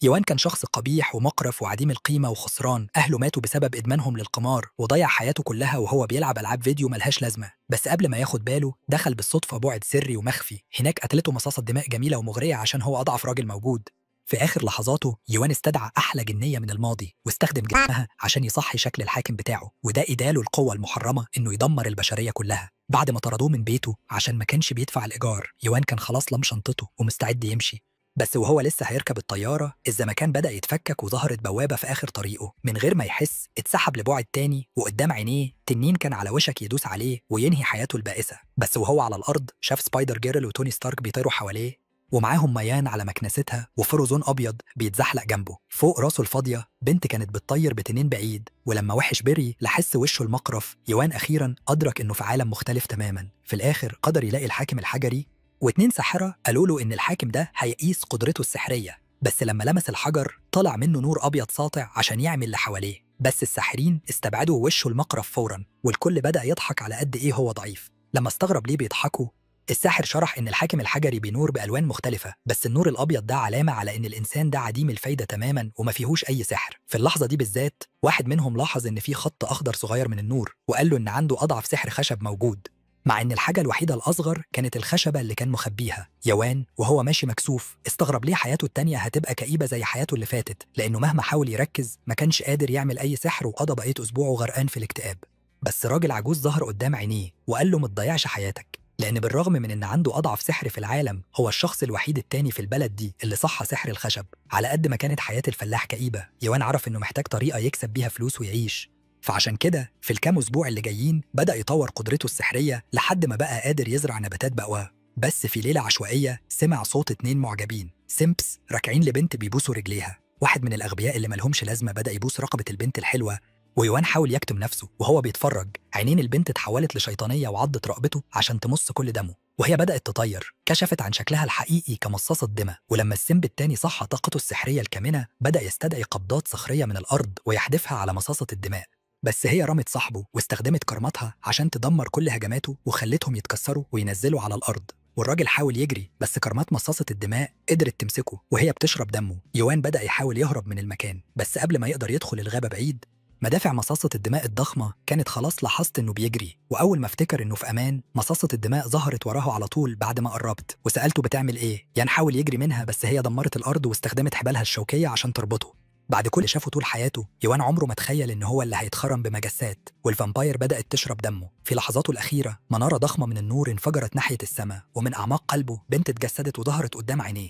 يوان كان شخص قبيح ومقرف وعديم القيمة وخسران، أهله ماتوا بسبب إدمانهم للقمار وضيع حياته كلها وهو بيلعب ألعاب فيديو ملهاش لازمة. بس قبل ما ياخد باله دخل بالصدفة بعد سري ومخفي، هناك قتلته مصاصة دماء جميلة ومغرية عشان هو أضعف راجل موجود. في آخر لحظاته يوان استدعى أحلى جنية من الماضي واستخدم جسمها عشان يصحي شكل الحاكم بتاعه، وده إداله القوة المحرمة إنه يدمر البشرية كلها. بعد ما طردوه من بيته عشان ما كانش بيدفع الإيجار، يوان كان خلاص لم شنطته ومستعد يمشي. بس وهو لسه هيركب الطيارة الزمكان بدأ يتفكك وظهرت بوابة في آخر طريقه. من غير ما يحس اتسحب لبعد تاني وقدام عينيه تنين كان على وشك يدوس عليه وينهي حياته البائسة. بس وهو على الأرض شاف سبايدر جيرل وتوني ستارك بيطيروا حواليه ومعاهم ميان على مكنستها وفروزون أبيض بيتزحلق جنبه. فوق راسه الفاضية بنت كانت بتطير بتنين بعيد، ولما وحش بيري لحس وشه المقرف يوان أخيرا أدرك إنه في عالم مختلف تماما. في الآخر قدر يلاقي الحاكم الحجري واتنين ساحرة قالوا له إن الحاكم ده هيقيس قدرته السحرية، بس لما لمس الحجر طلع منه نور أبيض ساطع عشان يعمل اللي حواليه. بس الساحرين استبعدوا وشه المقرف فورا والكل بدأ يضحك على قد إيه هو ضعيف. لما استغرب ليه بيضحكوا، الساحر شرح إن الحاكم الحجري بينور بألوان مختلفة، بس النور الأبيض ده علامة على إن الإنسان ده عديم الفايدة تماما وما فيهوش أي سحر. في اللحظة دي بالذات واحد منهم لاحظ إن في خط أخضر صغير من النور وقال له إن عنده أضعف سحر خشب موجود، مع إن الحاجة الوحيدة الأصغر كانت الخشبة اللي كان مخبيها. يوان وهو ماشي مكسوف استغرب ليه حياته التانية هتبقى كئيبة زي حياته اللي فاتت، لأنه مهما حاول يركز ما كانش قادر يعمل أي سحر وقضى بقية أسبوعه غرقان في الاكتئاب. بس راجل عجوز ظهر قدام عينيه وقال له متضيعش حياتك، لأن بالرغم من إن عنده أضعف سحر في العالم هو الشخص الوحيد التاني في البلد دي اللي صح سحر الخشب. على قد ما كانت حياة الفلاح كئيبة، يوان عرف إنه محتاج طريقة يكسب بيها فلوس ويعيش. فعشان كده في الكام أسبوع اللي جايين بدأ يطور قدرته السحرية لحد ما بقى قادر يزرع نباتات بقواه. بس في ليلة عشوائية سمع صوت اتنين معجبين سيمبس راكعين لبنت بيبوسوا رجليها. واحد من الأغبياء اللي ملهمش لازمة بدأ يبوس رقبة البنت الحلوة، ويوان حاول يكتم نفسه وهو بيتفرج. عينين البنت اتحولت لشيطانية وعضت رقبته عشان تمص كل دمه، وهي بدأت تطير كشفت عن شكلها الحقيقي كمصاصة دماء. ولما السمب التاني صح طاقته السحرية الكامنة بدأ يستدعي قبضات صخرية من الأرض ويحدفها على مصاصة الدماء. بس هي رمت صاحبه واستخدمت كرامتها عشان تدمر كل هجماته وخلتهم يتكسروا وينزلوا على الأرض. والراجل حاول يجري بس كرامات مصاصة الدماء قدرت تمسكه وهي بتشرب دمه. يوان بدأ يحاول يهرب من المكان، بس قبل ما يقدر يدخل الغابة بعيد مدافع مصاصة الدماء الضخمة كانت خلاص لاحظت إنه بيجري. وأول ما افتكر إنه في أمان مصاصة الدماء ظهرت وراه على طول بعد ما قربت وسألته بتعمل إيه؟ يان حاول يجري منها بس هي دمرت الأرض واستخدمت حبالها الشوكية عشان تربطه. بعد كل اللي شافه طول حياته يوان عمره ما تخيل إن هو اللي هيتخرم بمجسات والفامباير بدأت تشرب دمه. في لحظاته الأخيرة منارة ضخمة من النور انفجرت ناحية السماء ومن أعماق قلبه بنت اتجسدت وظهرت قدام عينيه.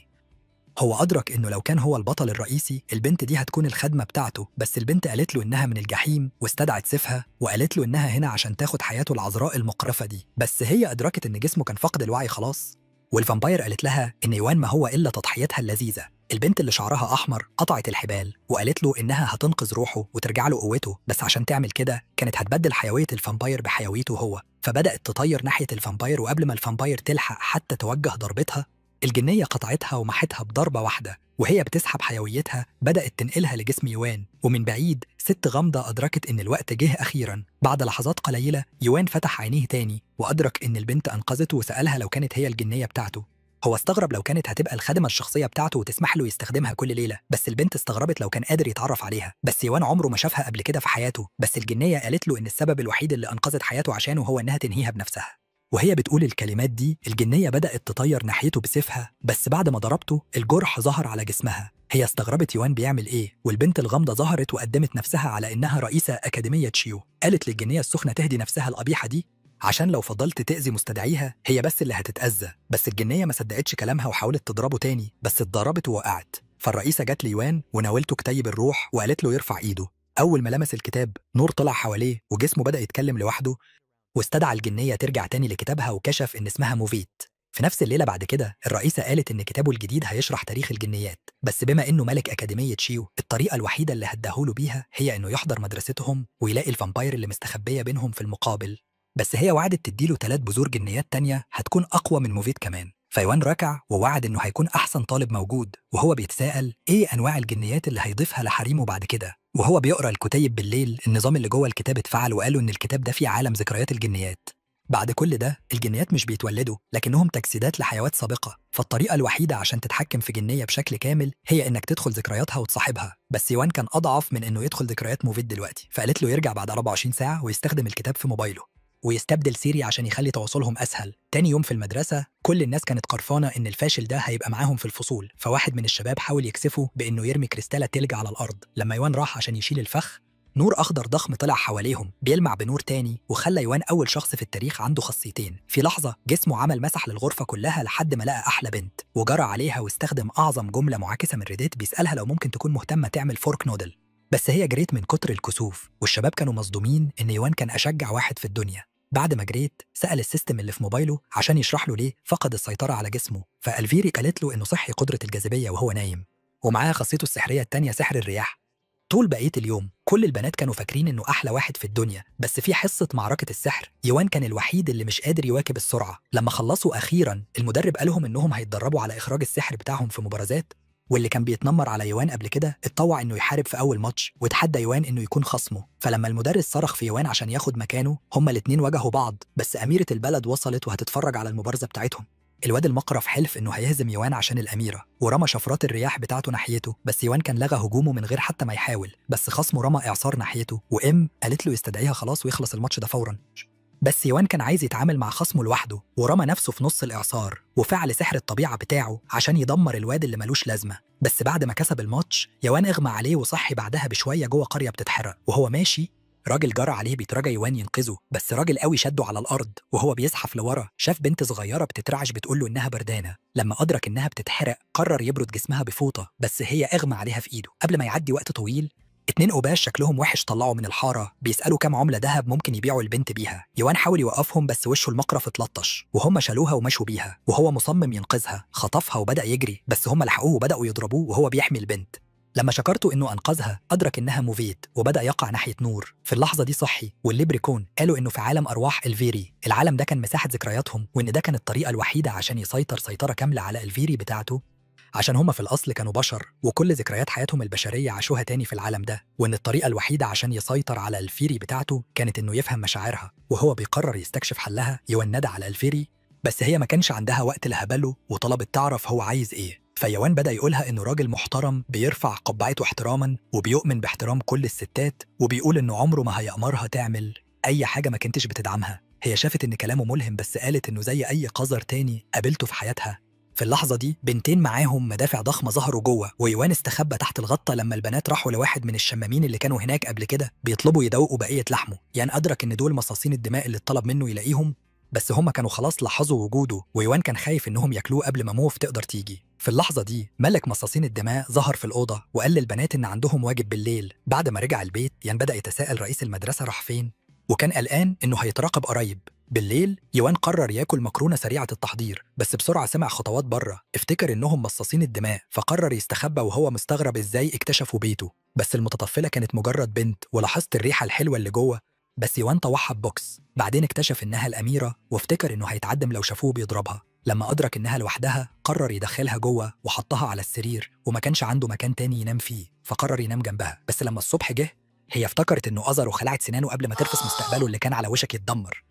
هو أدرك إنه لو كان هو البطل الرئيسي البنت دي هتكون الخدمة بتاعته، بس البنت قالت له إنها من الجحيم واستدعت سيفها وقالت له إنها هنا عشان تاخد حياته العذراء المقرفة دي. بس هي أدركت إن جسمه كان فقد الوعي خلاص، والفامباير قالت لها إن يوان ما هو إلا تضحيتها اللذيذة. البنت اللي شعرها أحمر قطعت الحبال وقالت له إنها هتنقذ روحه وترجع له قوته، بس عشان تعمل كده كانت هتبدل حيوية الفامباير بحيويته هو. فبدأت تطير ناحية الفامباير، وقبل ما الفامباير تلحق حتى توجه ضربتها الجنية قطعتها ومحتها بضربة واحدة. وهي بتسحب حيويتها بدأت تنقلها لجسم يوان، ومن بعيد ست غامضة أدركت إن الوقت جه أخيرا. بعد لحظات قليلة يوان فتح عينيه تاني وأدرك إن البنت أنقذته وسألها لو كانت هي الجنية بتاعته. هو استغرب لو كانت هتبقى الخادمة الشخصية بتاعته وتسمح له يستخدمها كل ليلة، بس البنت استغربت لو كان قادر يتعرف عليها. بس يوان عمره ما شافها قبل كده في حياته، بس الجنية قالت له إن السبب الوحيد اللي أنقذت حياته عشانه هو إنها تنهيها بنفسها. وهي بتقول الكلمات دي الجنية بدأت تطير ناحيته بسيفها، بس بعد ما ضربته الجرح ظهر على جسمها. هي استغربت يوان بيعمل ايه، والبنت الغامضة ظهرت وقدمت نفسها على إنها رئيسة أكاديمية تشيو. قالت للجنية السخنة تهدي نفسها القبيحة دي عشان لو فضلت تأذي مستدعيها هي بس اللي هتتأذى. بس الجنية ما صدقتش كلامها وحاولت تضربه تاني، بس اتضربت ووقعت. فالرئيسة جت ليوان وناولته كتيب الروح وقالت له يرفع ايده. أول ما لمس الكتاب نور طلع حواليه وجسمه بدأ يتكلم لوحده، واستدعى الجنية ترجع تاني لكتابها وكشف إن اسمها موفيت. في نفس الليلة بعد كده الرئيسة قالت إن كتابه الجديد هيشرح تاريخ الجنيات، بس بما إنه ملك أكاديمية شيو الطريقة الوحيدة اللي هداهوله بيها هي إنه يحضر مدرستهم ويلاقي الفامباير اللي مستخبية بينهم في المقابل. بس هي وعدت تديله 3 بذور جنيات تانية هتكون أقوى من موفيت كمان. فيوان ركع ووعد إنه هيكون أحسن طالب موجود، وهو بيتساءل إيه أنواع الجنيات اللي هيضيفها لحريمه بعد كده. وهو بيقرأ الكتيب بالليل النظام اللي جوه الكتاب اتفعل وقالوا إن الكتاب ده فيه عالم ذكريات الجنيات. بعد كل ده الجنيات مش بيتولدوا لكنهم تجسيدات لحيوات سابقة، فالطريقة الوحيدة عشان تتحكم في جنية بشكل كامل هي إنك تدخل ذكرياتها وتصاحبها. بس يوان كان أضعف من إنه يدخل ذكريات موفيد دلوقتي، فقالت له يرجع بعد 24 ساعة ويستخدم الكتاب في موبايله ويستبدل سيري عشان يخلي تواصلهم أسهل. تاني يوم في المدرسة كل الناس كانت قرفانة إن الفاشل ده هيبقى معاهم في الفصول، فواحد من الشباب حاول يكسفه بإنه يرمي كريستالة تلج على الأرض. لما يوان راح عشان يشيل الفخ، نور أخضر ضخم طلع حواليهم بيلمع بنور تاني وخلى يوان أول شخص في التاريخ عنده خاصيتين. في لحظة جسمه عمل مسح للغرفة كلها لحد ما لقى أحلى بنت وجرى عليها واستخدم أعظم جملة معاكسة من ريديت بيسألها لو ممكن تكون مهتمة تعمل فورك نودل، بس هي جريت من كتر الكسوف. والشباب كانوا مصدومين إن يوان كان أشجع واحد في الدنيا. بعد ما جريت سأل السيستم اللي في موبايله عشان يشرح له ليه فقد السيطرة على جسمه، فألفيري قالت له إنه صحي قدرة الجاذبية وهو نايم، ومعاها خاصيته السحرية التانية سحر الرياح. طول بقية اليوم كل البنات كانوا فاكرين إنه أحلى واحد في الدنيا، بس في حصة معركة السحر يوان كان الوحيد اللي مش قادر يواكب السرعة. لما خلصوا أخيراً المدرب قالهم إنهم هيتدربوا على إخراج السحر بتاعهم في مبارزات، واللي كان بيتنمر على يوان قبل كده اتطوع إنه يحارب في أول ماتش وتحدى يوان إنه يكون خصمه. فلما المدرس صرخ في يوان عشان ياخد مكانه هما الاتنين واجهوا بعض، بس أميرة البلد وصلت وهتتفرج على المبارزة بتاعتهم. الواد المقرف حلف إنه هيهزم يوان عشان الأميرة ورمى شفرات الرياح بتاعته ناحيته، بس يوان كان لغى هجومه من غير حتى ما يحاول، بس خصمه رمى إعصار ناحيته قالت له يستدعيها خلاص ويخلص الماتش ده فوراً. بس يوان كان عايز يتعامل مع خصمه لوحده ورمى نفسه في نص الإعصار وفعل سحر الطبيعة بتاعه عشان يدمر الواد اللي ملوش لازمة. بس بعد ما كسب الماتش يوان اغمى عليه وصحي بعدها بشوية جوه قرية بتتحرق. وهو ماشي راجل جرى عليه بيتراجع يوان ينقذه، بس راجل قوي شده على الأرض وهو بيزحف لورا شاف بنت صغيرة بتترعش بتقول له إنها بردانة. لما أدرك إنها بتتحرق قرر يبرد جسمها بفوطة، بس هي اغمى عليها في إيده. قبل ما يعدي وقت طويل اتنين قباش شكلهم وحش طلعوا من الحارة بيسألوا كام عملة دهب ممكن يبيعوا البنت بيها. يوان حاول يوقفهم بس وشه المقرف اتلطش وهم شالوها ومشوا بيها، وهو مصمم ينقذها خطفها وبدأ يجري، بس هم لحقوه وبدأوا يضربوه وهو بيحمي البنت. لما شكرته إنه أنقذها أدرك إنها موفيد وبدأ يقع ناحية نور. في اللحظة دي صحي والليبريكون قالوا إنه في عالم أرواح الفيري، العالم ده كان مساحة ذكرياتهم وإن ده كانت الطريقة الوحيدة عشان يسيطر سيطرة كاملة على الفيري بتاعته، عشان هما في الأصل كانوا بشر وكل ذكريات حياتهم البشرية عاشوها تاني في العالم ده، وإن الطريقة الوحيدة عشان يسيطر على الفيري بتاعته كانت إنه يفهم مشاعرها وهو بيقرر يستكشف حلها. يوان ندى على الفيري بس هي ما كانش عندها وقت لهبله وطلبت تعرف هو عايز إيه، فيوان بدأ يقولها إنه راجل محترم بيرفع قبعته احتراما وبيؤمن باحترام كل الستات، وبيقول إنه عمره ما هيأمرها تعمل أي حاجة ما كنتش بتدعمها. هي شافت إن كلامه ملهم بس قالت إنه زي أي قذر تاني قابلته في حياتها. في اللحظة دي بنتين معاهم مدافع ضخمة ظهروا جوه، ويوان استخبى تحت الغطا لما البنات راحوا لواحد من الشمامين اللي كانوا هناك قبل كده بيطلبوا يدوقوا بقية لحمه. يعني أدرك إن دول مصاصين الدماء اللي اتطلب منه يلاقيهم، بس هم كانوا خلاص لاحظوا وجوده ويوان كان خايف إنهم ياكلوه قبل ما موف تقدر تيجي. في اللحظة دي ملك مصاصين الدماء ظهر في الأوضة وقال للبنات إن عندهم واجب بالليل. بعد ما رجع البيت يان بدأ يتساءل رئيس المدرسة راح فين، وكان قلقان إنه هيتراقب قريب. بالليل يوان قرر ياكل مكرونة سريعة التحضير، بس بسرعة سمع خطوات بره افتكر إنهم مصاصين الدماء فقرر يستخبى وهو مستغرب إزاي اكتشفوا بيته. بس المتطفلة كانت مجرد بنت ولاحظت الريحة الحلوة اللي جوه، بس يوان طوحها ببوكس. بعدين اكتشف إنها الأميرة وافتكر إنه هيتعدم لو شافوه بيضربها. لما أدرك إنها لوحدها قرر يدخلها جوه وحطها على السرير، وما كانش عنده مكان تاني ينام فيه فقرر ينام جنبها. بس لما الصبح جه هي افتكرت إنه أذر وخلعت سنانه قبل ما ترفس مستقبله اللي كان على وشك يتدمر.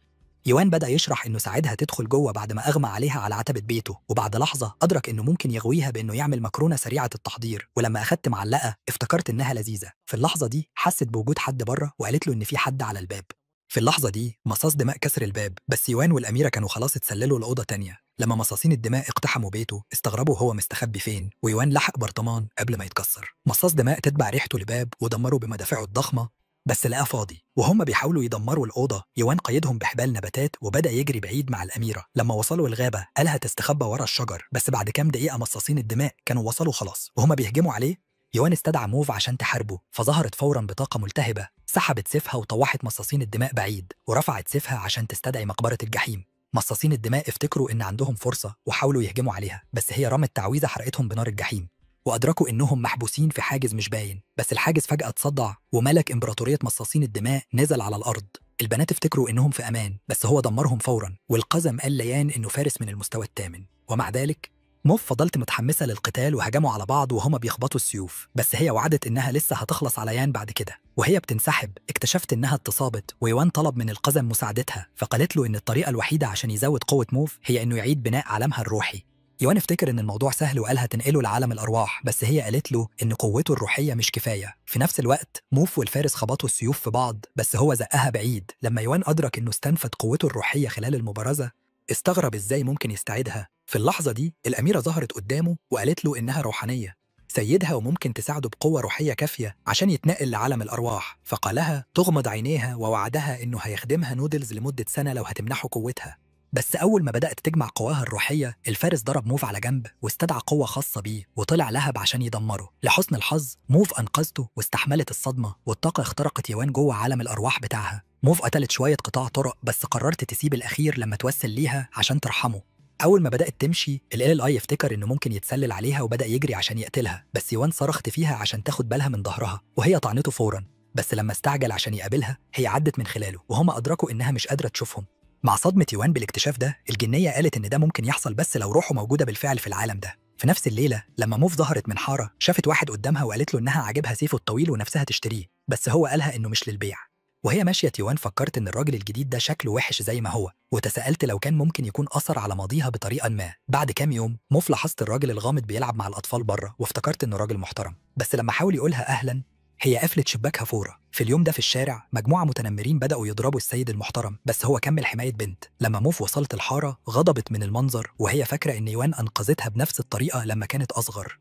يوان بدأ يشرح إنه ساعدها تدخل جوه بعد ما أغمى عليها على عتبة بيته، وبعد لحظة أدرك إنه ممكن يغويها بإنه يعمل مكرونة سريعة التحضير. ولما أخدت معلقة افتكرت إنها لذيذة. في اللحظة دي حست بوجود حد بره وقالت له إن في حد على الباب. في اللحظة دي مصاص دماء كسر الباب، بس يوان والأميرة كانوا خلاص اتسللوا لأوضة تانية. لما مصاصين الدماء اقتحموا بيته استغربوا هو مستخبي فين، ويوان لحق برطمان قبل ما يتكسر. مصاص دماء تتبع ريحته لباب ودمروا بمدافعه الضخمة، بس لقاه فاضي. وهم بيحاولوا يدمروا الأوضة يوان قيدهم بحبال نباتات وبدأ يجري بعيد مع الأميرة. لما وصلوا الغابة قالها تستخبى ورا الشجر، بس بعد كام دقيقة مصاصين الدماء كانوا وصلوا خلاص وهم بيهجموا عليه. يوان استدعى موف عشان تحاربه، فظهرت فورا بطاقة ملتهبة سحبت سيفها وطوحت مصاصين الدماء بعيد ورفعت سيفها عشان تستدعي مقبرة الجحيم. مصاصين الدماء افتكروا إن عندهم فرصة وحاولوا يهجموا عليها، بس هي رمت تعويذة حرقتهم بنار الجحيم، وأدركوا إنهم محبوسين في حاجز مش باين. بس الحاجز فجأة اتصدع وملك إمبراطورية مصاصين الدماء نزل على الأرض. البنات افتكروا إنهم في أمان بس هو دمرهم فورا، والقزم قال ليان إنه فارس من المستوى الثامن. ومع ذلك موف فضلت متحمسة للقتال وهجموا على بعض وهما بيخبطوا السيوف، بس هي وعدت إنها لسه هتخلص على يان بعد كده. وهي بتنسحب اكتشفت إنها اتصابت، ويوان طلب من القزم مساعدتها، فقالت له إن الطريقة الوحيدة عشان يزود قوة موف هي إنه يعيد بناء عالمها الروحي. يوان افتكر إن الموضوع سهل وقالها تنقله لعالم الأرواح، بس هي قالت له إن قوته الروحية مش كفاية. في نفس الوقت موف والفارس خبطوا السيوف في بعض، بس هو زقها بعيد. لما يوان أدرك إنه استنفد قوته الروحية خلال المبارزة استغرب إزاي ممكن يستعيدها. في اللحظة دي الأميرة ظهرت قدامه وقالت له إنها روحانية سيدها وممكن تساعده بقوة روحية كافية عشان يتنقل لعالم الأرواح، فقالها تغمض عينيها ووعدها إنه هيخدمها نودلز لمدة سنة لو هتمنحه قوتها. بس أول ما بدأت تجمع قواها الروحية الفارس ضرب موف على جنب واستدعى قوة خاصة بيه وطلع لهب عشان يدمره. لحسن الحظ موف أنقذته واستحملت الصدمة، والطاقة اخترقت يوان جوه عالم الأرواح بتاعها. موف قتلت شوية قطاع طرق بس قررت تسيب الأخير لما توسل ليها عشان ترحمه. أول ما بدأت تمشي ال AI يفتكر إنه ممكن يتسلل عليها وبدأ يجري عشان يقتلها، بس يوان صرخت فيها عشان تاخد بالها من ظهرها وهي طعنته فوراً. بس لما استعجل عشان يقابلها هي عدت من خلاله وهما أدركوا إنها مش قادرة تشوفهم. مع صدمة يوان بالاكتشاف ده الجنية قالت إن ده ممكن يحصل بس لو روحه موجودة بالفعل في العالم ده. في نفس الليلة لما موف ظهرت من حارة شافت واحد قدامها وقالت له إنها عاجبها سيفه الطويل ونفسها تشتريه، بس هو قالها إنه مش للبيع. وهي ماشية يوان فكرت إن الراجل الجديد ده شكله وحش زي ما هو، وتساءلت لو كان ممكن يكون أثر على ماضيها بطريقة ما. بعد كام يوم موف لاحظت الراجل الغامض بيلعب مع الأطفال بره وافتكرت إنه راجل محترم، بس لما حاول يقولها أهلا هي قفلت شباكها فورا. في اليوم ده في الشارع مجموعة متنمرين بدأوا يضربوا السيد المحترم، بس هو كمل حماية بنت. لما موف وصلت الحارة غضبت من المنظر وهي فاكرة إن يوان أنقذتها بنفس الطريقة لما كانت أصغر.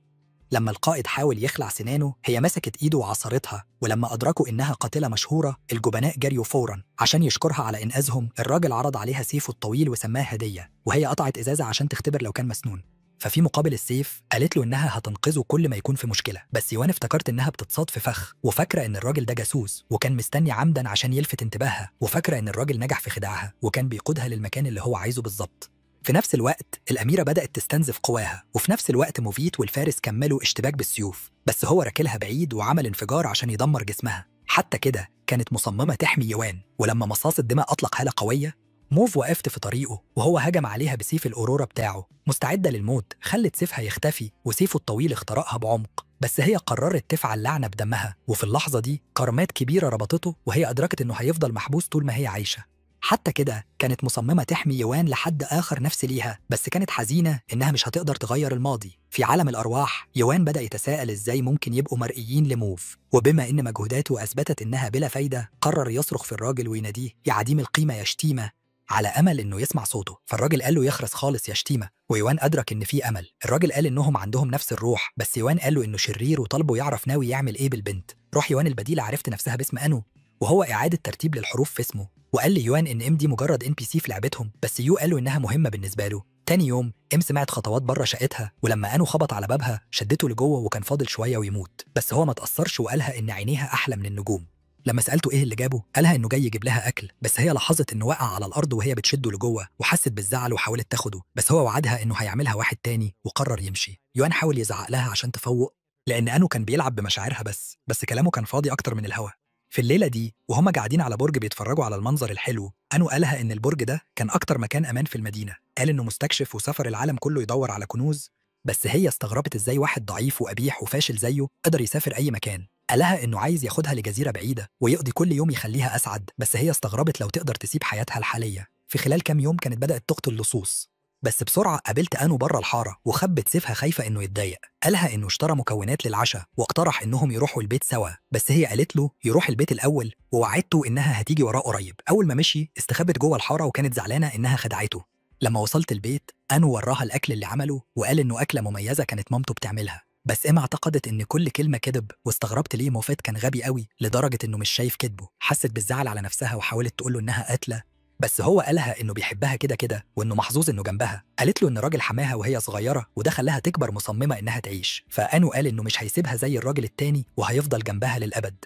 لما القائد حاول يخلع سنانه هي مسكت ايده وعصرتها، ولما ادركوا انها قاتله مشهوره الجبناء جريوا فورا عشان يشكرها على انقاذهم. الراجل عرض عليها سيفه الطويل وسماها هديه، وهي قطعت ازازه عشان تختبر لو كان مسنون. ففي مقابل السيف قالت له انها هتنقذه كل ما يكون في مشكله، بس يوان افتكرت انها بتتصاد في فخ وفاكره ان الراجل ده جاسوس وكان مستني عمدا عشان يلفت انتباهها، وفاكره ان الراجل نجح في خداعها وكان بيقودها للمكان اللي هو عايزه بالظبط. في نفس الوقت الأميرة بدأت تستنزف قواها، وفي نفس الوقت موفيت والفارس كملوا اشتباك بالسيوف، بس هو ركلها بعيد وعمل انفجار عشان يدمر جسمها. حتى كده كانت مصممة تحمي يوان، ولما مصاص الدماء أطلق هالة قوية موف وقفت في طريقه وهو هجم عليها بسيف الأورورا بتاعه مستعدة للموت. خلت سيفها يختفي وسيفه الطويل اخترقها بعمق، بس هي قررت تفعل لعنة بدمها. وفي اللحظة دي كرامات كبيرة ربطته وهي أدركت إنه هيفضل محبوس طول ما هي عايشة. حتى كده كانت مصممة تحمي يوان لحد آخر نفس ليها، بس كانت حزينة إنها مش هتقدر تغير الماضي. في عالم الأرواح يوان بدأ يتساءل إزاي ممكن يبقوا مرئيين لموف، وبما إن مجهوداته أثبتت إنها بلا فايدة قرر يصرخ في الراجل ويناديه يا عديم القيمة يا شتيمة، على أمل إنه يسمع صوته. فالراجل قال له يخرس خالص يا شتيمة، ويوان أدرك إن في أمل. الراجل قال إنهم عندهم نفس الروح، بس يوان قال له إنه شرير وطلبه يعرف ناوي يعمل إيه بالبنت. روح يوان البديلة عرفت نفسها باسم أنو، وهو إعادة ترتيب للحروف في اسمه. وقال لي يوان إن إم دي مجرد NPC في لعبتهم، بس يو قال له إنها مهمة بالنسبة له. تاني يوم إم سمعت خطوات بره شقتها، ولما أنو خبط على بابها شدته لجوه وكان فاضل شوية ويموت، بس هو ما تأثرش وقالها إن عينيها أحلى من النجوم. لما سألته إيه اللي جابه قالها إنه جاي يجيب لها أكل، بس هي لاحظت إنه وقع على الأرض وهي بتشده لجوه وحست بالزعل وحاولت تاخده، بس هو وعدها إنه هيعملها واحد تاني وقرر يمشي. يوان حاول يزعق لها عشان تفوق لأن أنو كان بيلعب بمشاعرها، بس كلامه كان فاضي أكتر من الهوا. في الليلة دي وهم قاعدين على برج بيتفرجوا على المنظر الحلو أنو قالها إن البرج ده كان أكتر مكان أمان في المدينة. قال إنه مستكشف وسافر العالم كله يدور على كنوز، بس هي استغربت إزاي واحد ضعيف وقبيح وفاشل زيه قدر يسافر أي مكان. قالها إنه عايز ياخدها لجزيرة بعيدة ويقضي كل يوم يخليها أسعد، بس هي استغربت لو تقدر تسيب حياتها الحالية. في خلال كام يوم كانت بدأت تقتل لصوص، بس بسرعة قابلت أنو بره الحارة وخبت سيفها خايفة إنه يتضايق. قالها إنه اشترى مكونات للعشاء واقترح إنهم يروحوا البيت سوا، بس هي قالت له يروح البيت الأول ووعدته إنها هتيجي وراه قريب. أول ما مشي استخبت جوه الحارة وكانت زعلانة إنها خدعته. لما وصلت البيت أنو وراها الأكل اللي عمله وقال إنه أكلة مميزة كانت مامته بتعملها، بس إما اعتقدت إن كل كلمة كذب واستغربت ليه موفيت كان غبي قوي لدرجة إنه مش شايف كذبه. حست بالزعل على نفسها وحاولت تقول له إنها قاتلة، بس هو قالها إنه بيحبها كده كده وإنه محظوظ إنه جنبها. قالت له إن راجل حماها وهي صغيرة وده خلاها تكبر مصممة إنها تعيش، فأنو قال إنه مش هيسيبها زي الراجل التاني وهيفضل جنبها للأبد.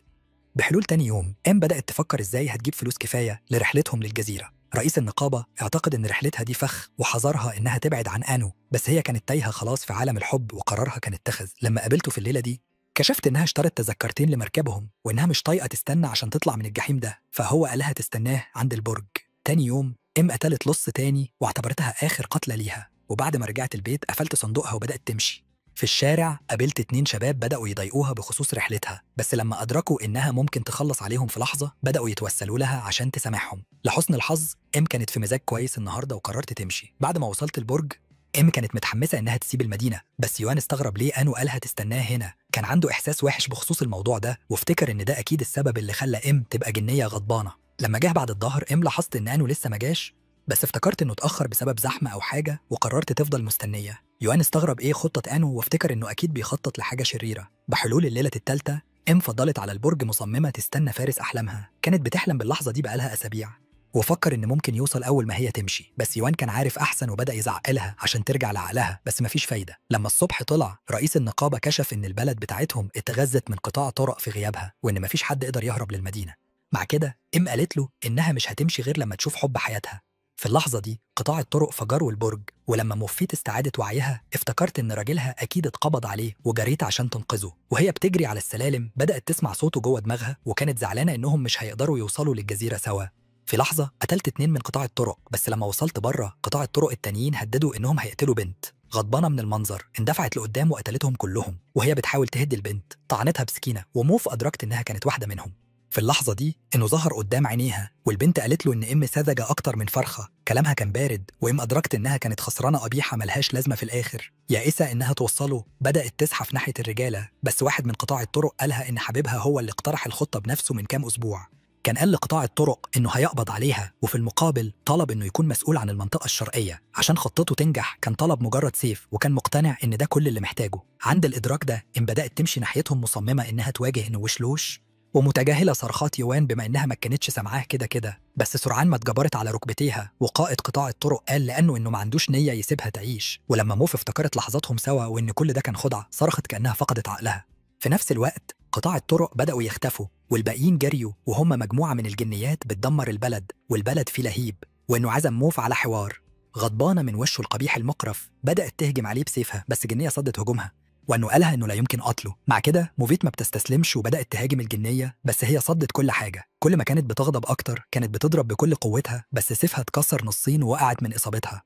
بحلول تاني يوم بدأت تفكر إزاي هتجيب فلوس كفاية لرحلتهم للجزيرة. رئيس النقابة اعتقد إن رحلتها دي فخ وحذرها إنها تبعد عن أنو، بس هي كانت تايهة خلاص في عالم الحب وقرارها كان اتخذ. لما قابلته في الليلة دي كشفت إنها اشترت تذكرتين لمركبهم وإنها مش طايقة تستنى عشان تطلع من الجحيم ده، فهو قالها تستناه عند البرج. تاني يوم قتلت لص تاني واعتبرتها آخر قتلة ليها، وبعد ما رجعت البيت قفلت صندوقها وبدأت تمشي. في الشارع قابلت 2 شباب بدأوا يضايقوها بخصوص رحلتها، بس لما أدركوا إنها ممكن تخلص عليهم في لحظة بدأوا يتوسلوا لها عشان تسامحهم. لحسن الحظ إم كانت في مزاج كويس النهاردة وقررت تمشي. بعد ما وصلت البرج إم كانت متحمسة إنها تسيب المدينة، بس يوان استغرب ليه أنو قالها تستناه هنا. كان عنده إحساس وحش بخصوص الموضوع ده وافتكر إن ده أكيد السبب اللي خلى إم تبقى جنية غضبانة. لما جه بعد الظهر إم لاحظت إن أنو لسه ما جاش، بس افتكرت إنه اتأخر بسبب زحمة أو حاجة وقررت تفضل مستنية. يوان استغرب إيه خطة أنو وافتكر إنه أكيد بيخطط لحاجة شريرة. بحلول الليلة الثالثة إم فضلت على البرج مصممة تستنى فارس أحلامها. كانت بتحلم باللحظة دي بقالها أسابيع، وفكر إن ممكن يوصل أول ما هي تمشي، بس يوان كان عارف أحسن وبدأ يزعقلها عشان ترجع لعقلها، بس مفيش فايدة. لما الصبح طلع رئيس النقابة كشف إن البلد بتاعتهم اتغذت من قطاع طرق في غيابها وإن مفيش حد قدر يهرب للمدينة. مع كده إم قالت له إنها مش هتمشي غير لما تشوف حب حياتها. في اللحظة دي قطاع الطرق فجروا البرج، ولما موفيت استعادت وعيها افتكرت إن راجلها أكيد اتقبض عليه وجريت عشان تنقذه. وهي بتجري على السلالم بدأت تسمع صوته جوه دماغها وكانت زعلانة إنهم مش هيقدروا يوصلوا للجزيرة سوا. في لحظة قتلت 2 من قطاع الطرق، بس لما وصلت بره قطاع الطرق التانيين هددوا إنهم هيقتلوا بنت. غضبانة من المنظر اندفعت لقدام وقتلتهم كلهم، وهي بتحاول تهدي البنت طعنتها بسكينة، وموف أدركت إنها كانت واحدة منهم. في اللحظة دي إنه ظهر قدام عينيها والبنت قالت له إن إم ساذجة أكتر من فرخة. كلامها كان بارد، وإم أدركت إنها كانت خسرانة قبيحة ملهاش لازمة. في الآخر يائسة إنها توصله بدأت تزحف ناحية الرجالة، بس واحد من قطاع الطرق قالها إن حبيبها هو اللي اقترح الخطة بنفسه من كام أسبوع. كان قال لقطاع الطرق إنه هيقبض عليها، وفي المقابل طلب إنه يكون مسؤول عن المنطقة الشرقية عشان خطته تنجح. كان طلب مجرد سيف، وكان مقتنع إن ده كل اللي محتاجه. عند الإدراك ده إم بدأت تمشي ناحيتهم مصممة إنها تواجه إنه وشلوش ومتجاهلة صرخات يوان بما إنها ما كانتش سامعاه كده، بس سرعان ما اتجبرت على ركبتيها. وقائد قطاع الطرق قال لأنه إنه ما عندوش نية يسيبها تعيش. ولما موف افتكرت لحظاتهم سوا وإن كل ده كان خدعة صرخت كأنها فقدت عقلها. في نفس الوقت قطاع الطرق بدأوا يختفوا والباقيين جريوا، وهم مجموعة من الجنيات بتدمر البلد، والبلد فيه لهيب. وإنه عزم موف على حوار. غضبانة من وشه القبيح المقرف بدأت تهجم عليه بسيفها، بس جنية صدت هجومها وانه قالها انه لا يمكن قتله. مع كده موفيت ما بتستسلمش وبدات تهاجم الجنيه، بس هي صدت كل حاجه. كل ما كانت بتغضب اكتر كانت بتضرب بكل قوتها، بس سيفها اتكسر نصين ووقعت من اصابتها.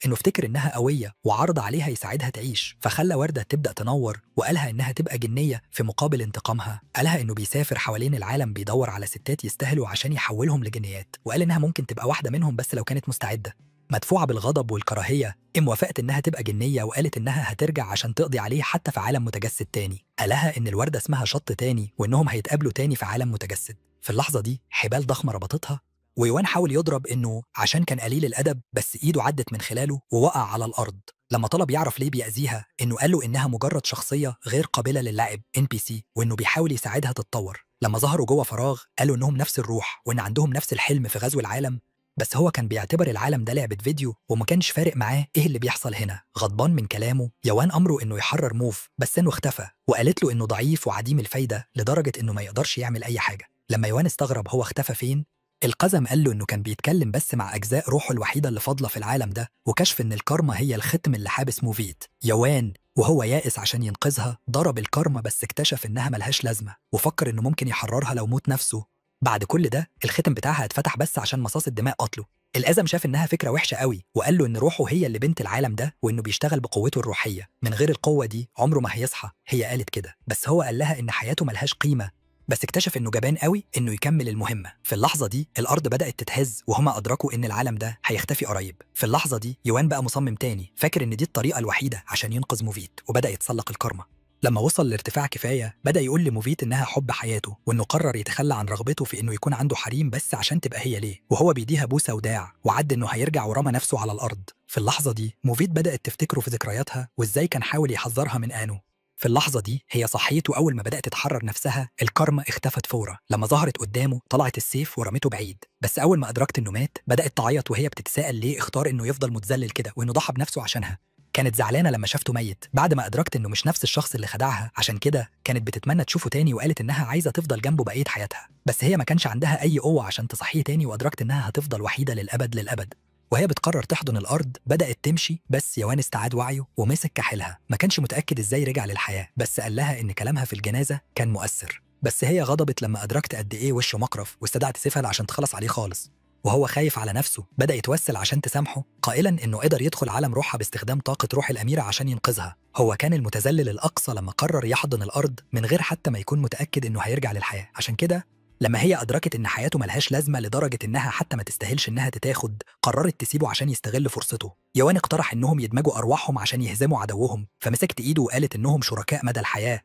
انه افتكر انها قويه وعرض عليها يساعدها تعيش، فخلى ورده تبدا تنور وقالها انها تبقى جنيه في مقابل انتقامها. قالها انه بيسافر حوالين العالم بيدور على ستات يستاهلوا عشان يحولهم لجنيات، وقال انها ممكن تبقى واحده منهم بس لو كانت مستعده. مدفوعة بالغضب والكراهية إم وافقت إنها تبقى جنية، وقالت إنها هترجع عشان تقضي عليه حتى في عالم متجسد تاني. قالها إن الوردة اسمها شط تاني وإنهم هيتقابلوا تاني في عالم متجسد. في اللحظة دي حبال ضخمة ربطتها، ويوان حاول يضرب إنه عشان كان قليل الأدب، بس إيده عدت من خلاله ووقع على الأرض. لما طلب يعرف ليه بيأذيها إنه قال له إنها مجرد شخصية غير قابلة للعب NPC، وإنه بيحاول يساعدها تتطور. لما ظهروا جوه فراغ قالوا إنهم نفس الروح وإن عندهم نفس الحلم في غزو العالم، بس هو كان بيعتبر العالم ده لعبة فيديو وما كانش فارق معاه ايه اللي بيحصل هنا. غضبان من كلامه يوان امره انه يحرر موف، بس انه اختفى وقالت له انه ضعيف وعديم الفايدة لدرجة انه ما يقدرش يعمل اي حاجة. لما يوان استغرب هو اختفى فين، القزم قال له انه كان بيتكلم بس مع اجزاء روحه الوحيدة اللي فاضلة في العالم ده، وكشف ان الكارما هي الختم اللي حابس موفيت. يوان وهو يائس عشان ينقذها ضرب الكارما، بس اكتشف انها ملهاش لازمة وفكر انه ممكن يحررها لو موت نفسه. بعد كل ده الختم بتاعها اتفتح بس عشان مصاص الدماء قتله. الأزم شاف إنها فكرة وحشة قوي وقال له إن روحه هي اللي بنت العالم ده، وإنه بيشتغل بقوته الروحية. من غير القوة دي عمره ما هيصحى. هي قالت كده، بس هو قال لها إن حياته ملهاش قيمة، بس اكتشف إنه جبان قوي إنه يكمل المهمة. في اللحظة دي الأرض بدأت تتهز وهما أدركوا إن العالم ده هيختفي قريب. في اللحظة دي يوان بقى مصمم تاني، فاكر إن دي الطريقة الوحيدة عشان ينقذ موفيت، وبدأ يتسلق الكارما. لما وصل لارتفاع كفاية بدأ يقول لموفيت إنها حب حياته، وإنه قرر يتخلى عن رغبته في إنه يكون عنده حريم بس عشان تبقى هي ليه، وهو بيديها بوسة وداع وعد إنه هيرجع، ورمى نفسه على الأرض. في اللحظة دي موفيت بدأت تفتكره في ذكرياتها وإزاي كان حاول يحذرها من آنو. في اللحظة دي هي صحيت، وأول ما بدأت تتحرر نفسها الكارما اختفت فورا. لما ظهرت قدامه طلعت السيف ورمته بعيد، بس أول ما أدركت إنه مات بدأت تعيط وهي بتتساءل ليه اختار إنه يفضل متذلل كده وإنه ضحى بنفسه عشانها. كانت زعلانة لما شافته ميت بعد ما أدركت إنه مش نفس الشخص اللي خدعها، عشان كده كانت بتتمنى تشوفه تاني، وقالت إنها عايزة تفضل جنبه بقية حياتها. بس هي ما كانش عندها أي قوة عشان تصحيه تاني، وأدركت إنها هتفضل وحيدة للأبد للأبد. وهي بتقرر تحضن الأرض بدأت تمشي، بس يوان استعاد وعيه ومسك كحلها. ما كانش متأكد إزاي رجع للحياة، بس قال لها إن كلامها في الجنازة كان مؤثر. بس هي غضبت لما أدركت قد إيه وشه مقرف، واستدعت سيفها عشان تخلص عليه خالص. وهو خايف على نفسه بدأ يتوسل عشان تسامحه، قائلا إنه قدر يدخل عالم روحها باستخدام طاقة روح الأميرة عشان ينقذها. هو كان المتذلل الأقصى لما قرر يحضن الأرض من غير حتى ما يكون متأكد إنه هيرجع للحياة. عشان كده لما هي أدركت إن حياته ملهاش لازمة لدرجة إنها حتى ما تستاهلش إنها تتاخد، قررت تسيبه عشان يستغل فرصته. يوان اقترح إنهم يدمجوا أرواحهم عشان يهزموا عدوهم، فمسكت إيده وقالت إنهم شركاء مدى الحياة.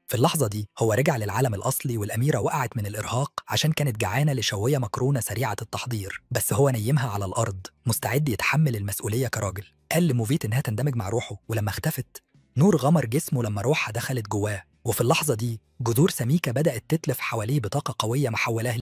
في اللحظة دي هو رجع للعالم الأصلي، والأميرة وقعت من الإرهاق عشان كانت جعانة لشوية مكرونة سريعة التحضير، بس هو نيمها على الأرض مستعد يتحمل المسؤولية كراجل. قال لموفيت إنها تندمج مع روحه، ولما اختفت نور غمر جسمه لما روحها دخلت جواه. وفي اللحظة دي جذور سميكة بدأت تتلف حواليه بطاقة قوية محولاه.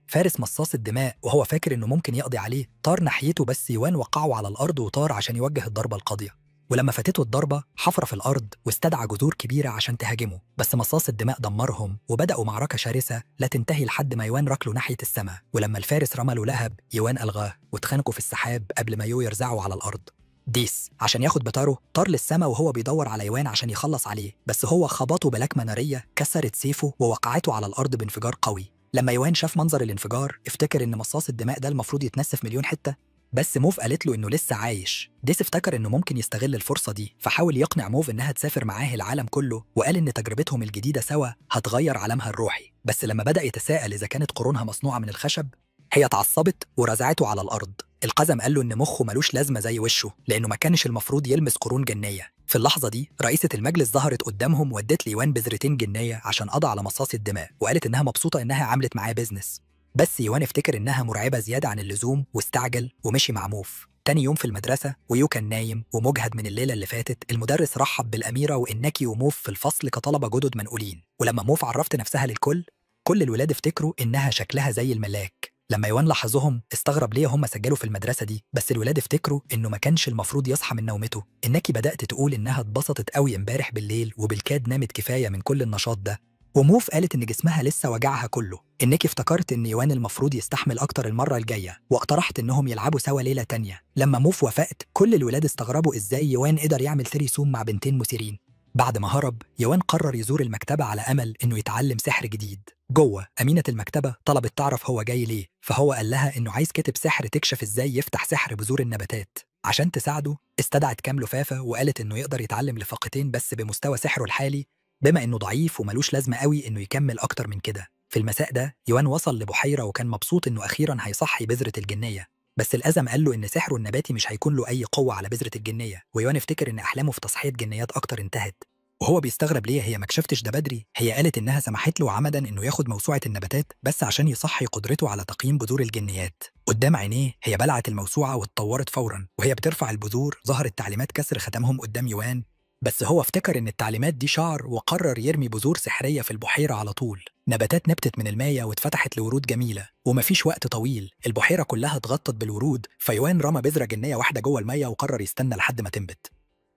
فارس مصاص الدماء وهو فاكر إنه ممكن يقضي عليه طار ناحيته، بس يوان وقعه على الأرض وطار عشان يوجه الضربة القاضية. ولما فاتته الضربة حفر في الأرض واستدعى جذور كبيرة عشان تهاجمه، بس مصاص الدماء دمرهم وبدأوا معركة شرسة لا تنتهي لحد ما يوان ركله ناحية السماء. ولما الفارس رمى له لهب، يوان ألغاه واتخانقوا في السحاب قبل ما يرزعوا على الأرض. ديس عشان ياخد بطاره طار للسماء وهو بيدور على يوان عشان يخلص عليه، بس هو خبطه بلكمة نارية كسرت سيفه ووقعته على الأرض بانفجار قوي. لما يوان شاف منظر الانفجار افتكر إن مصاص الدماء ده المفروض يتنسف مليون حتة، بس موف قالت له إنه لسه عايش. ديس افتكر إنه ممكن يستغل الفرصة دي، فحاول يقنع موف إنها تسافر معاه العالم كله، وقال إن تجربتهم الجديدة سوا هتغير عالمها الروحي. بس لما بدأ يتساءل إذا كانت قرونها مصنوعة من الخشب، هي اتعصبت ورزعته على الأرض. القزم قال له إن مخه ملوش لازمة زي وشه، لأنه ما كانش المفروض يلمس قرون جنية. في اللحظة دي رئيسة المجلس ظهرت قدامهم وادت ليوان بذرتين جنية عشان قضى على مصاص الدماء، وقالت إنها مبسوطة إنها عملت معاه بيزنس. بس يوان افتكر إنها مرعبة زيادة عن اللزوم واستعجل ومشي مع موف. تاني يوم في المدرسة ويو كان نايم ومجهد من الليلة اللي فاتت، المدرس رحب بالأميرة وإنكي وموف في الفصل كطلبة جدد منقولين. ولما موف عرفت نفسها للكل، كل الولاد افتكروا إنها شكلها زي الملاك. لما يوان لاحظهم استغرب ليه هم سجلوا في المدرسة دي، بس الولاد افتكروا إنه ما كانش المفروض يصحى من نومته. إنكي بدأت تقول إنها اتبسطت قوي امبارح بالليل وبالكاد نامت كفاية من كل النشاط ده. وموف قالت إن جسمها لسه وجعها كله. إنكي افتكرت إن يوان المفروض يستحمل أكتر المرة الجاية، واقترحت إنهم يلعبوا سوا ليلة تانية. لما موف وافقت كل الولاد استغربوا إزاي يوان قدر يعمل ثريسوم مع بنتين مثيرين. بعد ما هرب يوان قرر يزور المكتبة على أمل إنه يتعلم سحر جديد. جوه أمينة المكتبة طلبت تعرف هو جاي ليه، فهو قال لها إنه عايز كاتب سحر تكشف إزاي يفتح سحر بذور النباتات. عشان تساعده استدعت كام لفافة وقالت إنه يقدر يتعلم لفاقتين بس بمستوى سحره الحالي، بما إنه ضعيف وملوش لازمة قوي إنه يكمل أكتر من كده. في المساء ده يوان وصل لبحيرة وكان مبسوط إنه أخيرا هيصحي بذرة الجنية، بس الأزم قال له إن سحره النباتي مش هيكون له أي قوة على بذرة الجنية. ويوان افتكر إن أحلامه في تصحية جنيات أكتر انتهت، وهو بيستغرب ليه هي ما كشفتش ده بدري. هي قالت إنها سمحت له عمدا إنه ياخد موسوعة النباتات بس عشان يصحي قدرته على تقييم بذور الجنيات. قدام عينيه هي بلعت الموسوعة واتطورت فورا، وهي بترفع البذور ظهرت تعليمات كسر ختمهم قدام يوان، بس هو افتكر إن التعليمات دي شعر وقرر يرمي بذور سحرية في البحيرة على طول. نباتات نبتت من المايه واتفتحت لورود جميلة، ومفيش وقت طويل البحيرة كلها اتغطت بالورود، فيوان رمى بذرة جنية واحدة جوه المايه وقرر يستنى لحد ما تنبت.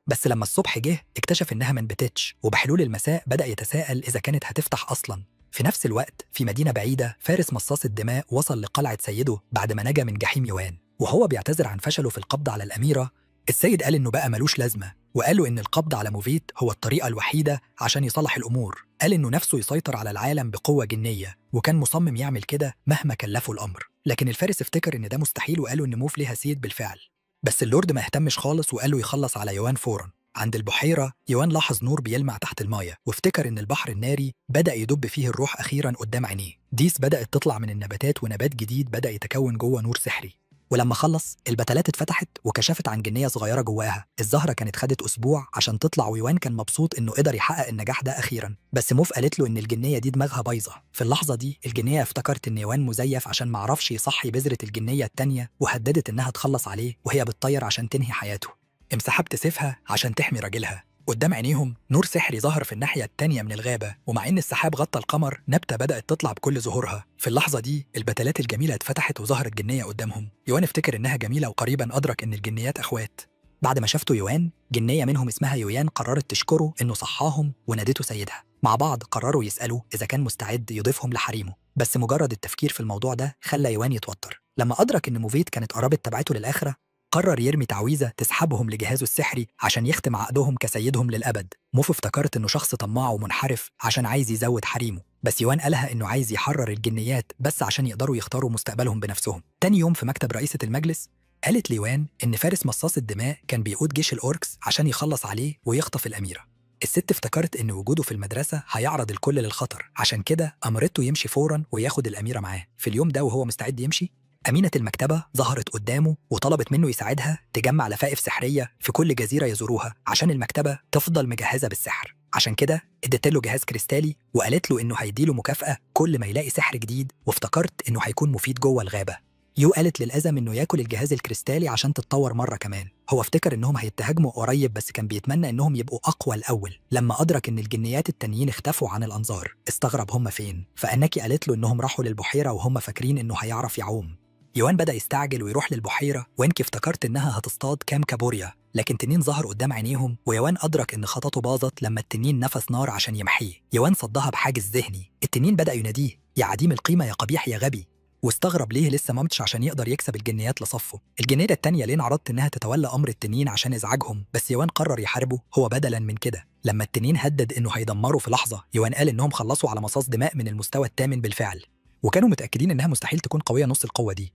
بس لما الصبح جه اكتشف إنها ما نبتتش، وبحلول المساء بدأ يتساءل إذا كانت هتفتح أصلاً. في نفس الوقت في مدينة بعيدة فارس مصاص الدماء وصل لقلعة سيده بعد ما نجا من جحيم يوان، وهو بيعتذر عن فشله في القبض على الأميرة. السيد قال إنه بقى ملوش لازمة، وقالوا إن القبض على موفيت هو الطريقة الوحيدة عشان يصلح الأمور. قال إنه نفسه يسيطر على العالم بقوة جنية، وكان مصمم يعمل كده مهما كلفه الأمر. لكن الفارس افتكر إن ده مستحيل، وقالوا إن موف ليها سيد بالفعل. بس اللورد ما اهتمش خالص وقال له يخلص على يوان فوراً. عند البحيرة يوان لاحظ نور بيلمع تحت المايه، وافتكر إن البحر الناري بدأ يدب فيه الروح أخيراً قدام عينيه. ديس بدأت تطلع من النباتات ونبات جديد بدأ يتكون جوه نور سحري. ولما خلص البتلات اتفتحت وكشفت عن جنية صغيرة جواها. الزهرة كانت خدت أسبوع عشان تطلع، ويوان كان مبسوط إنه قدر يحقق النجاح ده أخيراً. بس موف قالت له إن الجنية دي دماغها بايظة. في اللحظة دي الجنية افتكرت إن يوان مزيف عشان معرفش يصحي بذرة الجنية التانية، وهددت إنها تخلص عليه وهي بتطير عشان تنهي حياته. انسحبت سيفها عشان تحمي راجلها. قدام عينيهم نور سحري ظهر في الناحية التانية من الغابة، ومع إن السحاب غطى القمر نبتة بدأت تطلع بكل ظهورها. في اللحظة دي البتلات الجميلة اتفتحت وظهرت جنية قدامهم. يوان افتكر إنها جميلة، وقريبا أدرك إن الجنيات أخوات. بعد ما شافته يوان، جنية منهم اسمها يويان قررت تشكره إنه صحاهم ونادته سيدها. مع بعض قرروا يسألوا إذا كان مستعد يضيفهم لحريمه، بس مجرد التفكير في الموضوع ده خلى يوان يتوتر. لما أدرك إن موفيت كانت قربت تبعته للآخرة، قرر يرمي تعويذة تسحبهم لجهازه السحري عشان يختم عقدهم كسيدهم للأبد. موف افتكرت إنه شخص طماع ومنحرف عشان عايز يزود حريمه، بس يوان قالها إنه عايز يحرر الجنيات بس عشان يقدروا يختاروا مستقبلهم بنفسهم. تاني يوم في مكتب رئيسة المجلس قالت ليوان إن فارس مصاص الدماء كان بيقود جيش الأوركس عشان يخلص عليه ويخطف الأميرة. الست افتكرت إن وجوده في المدرسة هيعرض الكل للخطر، عشان كده أمرته يمشي فوراً وياخد الأميرة معاه. في اليوم ده وهو مستعد يمشي، أمينة المكتبة ظهرت قدامه وطلبت منه يساعدها تجمع لفائف سحرية في كل جزيرة يزوروها عشان المكتبة تفضل مجهزة بالسحر. عشان كده ادت له جهاز كريستالي وقالت له إنه هيديله مكافأة كل ما يلاقي سحر جديد، وافتكرت إنه هيكون مفيد جوه الغابة. يو قالت للأزم إنه ياكل الجهاز الكريستالي عشان تتطور مرة كمان. هو افتكر إنهم هيتهاجموا قريب بس كان بيتمنى إنهم يبقوا أقوى الأول. لما أدرك إن الجنيات التانيين اختفوا عن الأنظار استغرب هم فين، فأناكي قالت له إنهم راحوا للبحيرة وهم فاكرين إنه هيعرف يعوم. يوان بدأ يستعجل ويروح للبحيرة، وانكي افتكرت إنها هتصطاد كام كابوريا، لكن تنين ظهر قدام عينيهم ويوان أدرك إن خططه باظت لما التنين نفس نار عشان يمحيه. يوان صدها بحاجز ذهني. التنين بدأ يناديه: يا عديم القيمة، يا قبيح، يا غبي. واستغرب ليه لسه ما ماتش عشان يقدر يكسب الجنيات لصفه. الجنية التانية لين عرضت إنها تتولى أمر التنين عشان إزعاجهم، بس يوان قرر يحاربه هو بدلاً من كده. لما التنين هدد إنه هيدمره في لحظة، يوان قال إنهم خلصوا على مصاص دماء من المستوى الثامن بالفعل، وكانوا متأكدين إنها مستحيل تكون قوية نص القوة دي.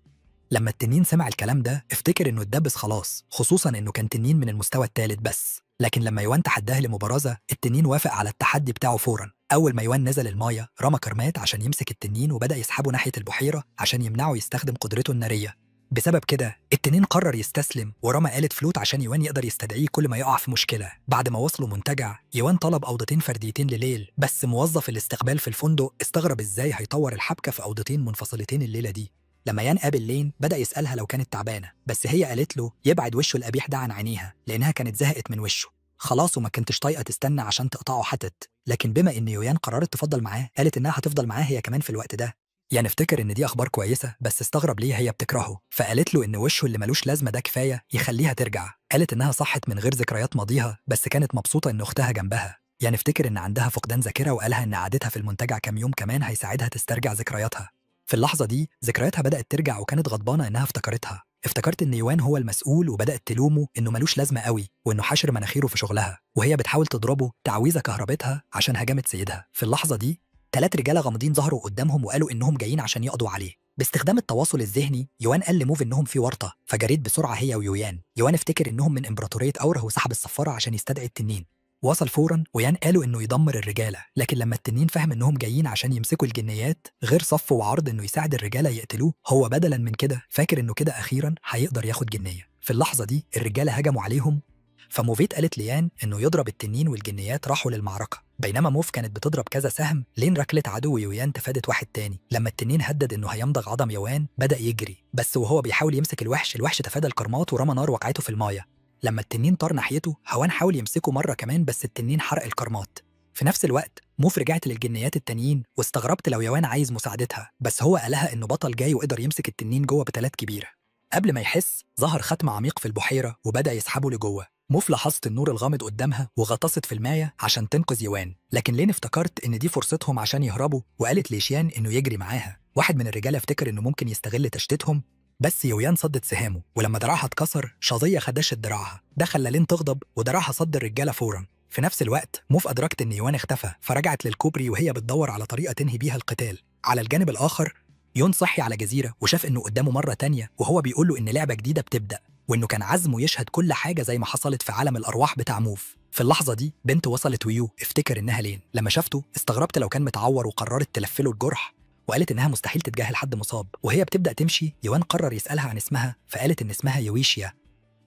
لما التنين سمع الكلام ده افتكر إنه اتدبس خلاص، خصوصاً إنه كان تنين من المستوى الثالث بس. لكن لما يوان تحداه لمبارزة، التنين وافق على التحدي بتاعه فوراً. أول ما يوان نزل المايه رمى كرمات عشان يمسك التنين وبدأ يسحبه ناحية البحيرة عشان يمنعه يستخدم قدرته النارية. بسبب كده التنين قرر يستسلم ورمى آلة فلوت عشان يوان يقدر يستدعيه كل ما يقع في مشكلة. بعد ما وصلوا منتجع، يوان طلب أوضتين فرديتين لليل، بس موظف الاستقبال في الفندق استغرب إزاي هيطور الحبكة في أوضتين منفصلتين الليلة دي. لما يان قابل لين بدأ يسألها لو كانت تعبانة، بس هي قالت له يبعد وشه القبيح ده عن عينيها لأنها كانت زهقت من وشه خلاص وما كنتش طايقة تستنى عشان تقطعه حتت. لكن بما إن يوان قررت تفضل معاه، قالت إنها هتفضل معاه هي كمان في الوقت ده. يعني افتكر إن دي أخبار كويسة، بس استغرب ليه هي بتكرهه، فقالت له إن وشه اللي ملوش لازمة ده كفاية يخليها ترجع. قالت إنها صحت من غير ذكريات ماضيها، بس كانت مبسوطة إن أختها جنبها. يعني افتكر إن عندها فقدان ذاكرة، وقالها إن قعدتها في المنتجع كام يوم كمان هيساعدها تسترجع ذكرياتها. في اللحظة دي ذكرياتها بدأت ترجع وكانت غضبانة إنها افتكرتها. افتكرت إن يوان هو المسؤول وبدأت تلومه إنه ملوش لازمة قوي وإنه حاشر مناخيره في شغلها، وهي بتحاول تضربه تعويذة كهربتها عشان هاجمت سيدها. في اللحظة دي 3 رجالة غامضين ظهروا قدامهم وقالوا إنهم جايين عشان يقضوا عليه. باستخدام التواصل الذهني يوان قال لموف إنهم في ورطة، فجريت بسرعة هي ويويان. يوان افتكر إنهم من إمبراطورية أوره وسحب الصفارة عشان يستدعي التنين. وصل فوراً ويان قالوا إنه يدمر الرجالة، لكن لما التنين فهم إنهم جايين عشان يمسكوا الجنيات غير صفه وعرض إنه يساعد الرجالة يقتلوه، هو بدلاً من كده فاكر إنه كده أخيراً هيقدر ياخد جنية. في اللحظة دي الرجالة هجموا عليهم، فموفيت قالت ليان إنه يضرب التنين والجنيات راحوا للمعركة. بينما موف كانت بتضرب كذا سهم لين ركلت عدو يويان تفادت واحد تاني. لما التنين هدد إنه هيمضغ عظم يوان بدأ يجري، بس وهو بيحاول يمسك الوحش تفادى الكرمات ورمى نار وقعته في المايه. لما التنين طار ناحيته هوان حاول يمسكه مرة كمان، بس التنين حرق الكرمات. في نفس الوقت موف رجعت للجنيات التانيين واستغربت لو يوان عايز مساعدتها، بس هو قالها إنه بطل جاي وقدر يمسك التنين جوه بتلات كبيرة. قبل ما يحس ظهر ختم عميق في البحيرة وبدأ يسحبه لجوه. موف لاحظت النور الغامض قدامها وغطست في المايه عشان تنقذ يوان، لكن لين افتكرت إن دي فرصتهم عشان يهربوا وقالت ليشيان إنه يجري معاها. واحد من الرجالة افتكر إنه ممكن يستغل تشتيتهم، بس يويان صدت سهامه، ولما دراعها اتكسر شظية خدشت دراعها. ده خلى لين تغضب ودراعها صد الرجالة فوراً. في نفس الوقت موف أدركت إن يوان اختفى، فرجعت للكوبري وهي بتدور على طريقة تنهي بيها القتال. على الجانب الآخر يون صحي على جزيرة وشاف إنه قدامه مرة تانية وهو بيقول له إن لعبة جديدة بتبدأ، وإنه كان عزمه يشهد كل حاجة زي ما حصلت في عالم الأرواح بتاع موف. في اللحظة دي بنت وصلت ويو افتكر إنها لين. لما شافته استغربت لو كان متعور وقررت تلفله الجرح، وقالت إنها مستحيل تتجاهل حد مصاب. وهي بتبدأ تمشي يوان قرر يسألها عن اسمها، فقالت إن اسمها يويشيا.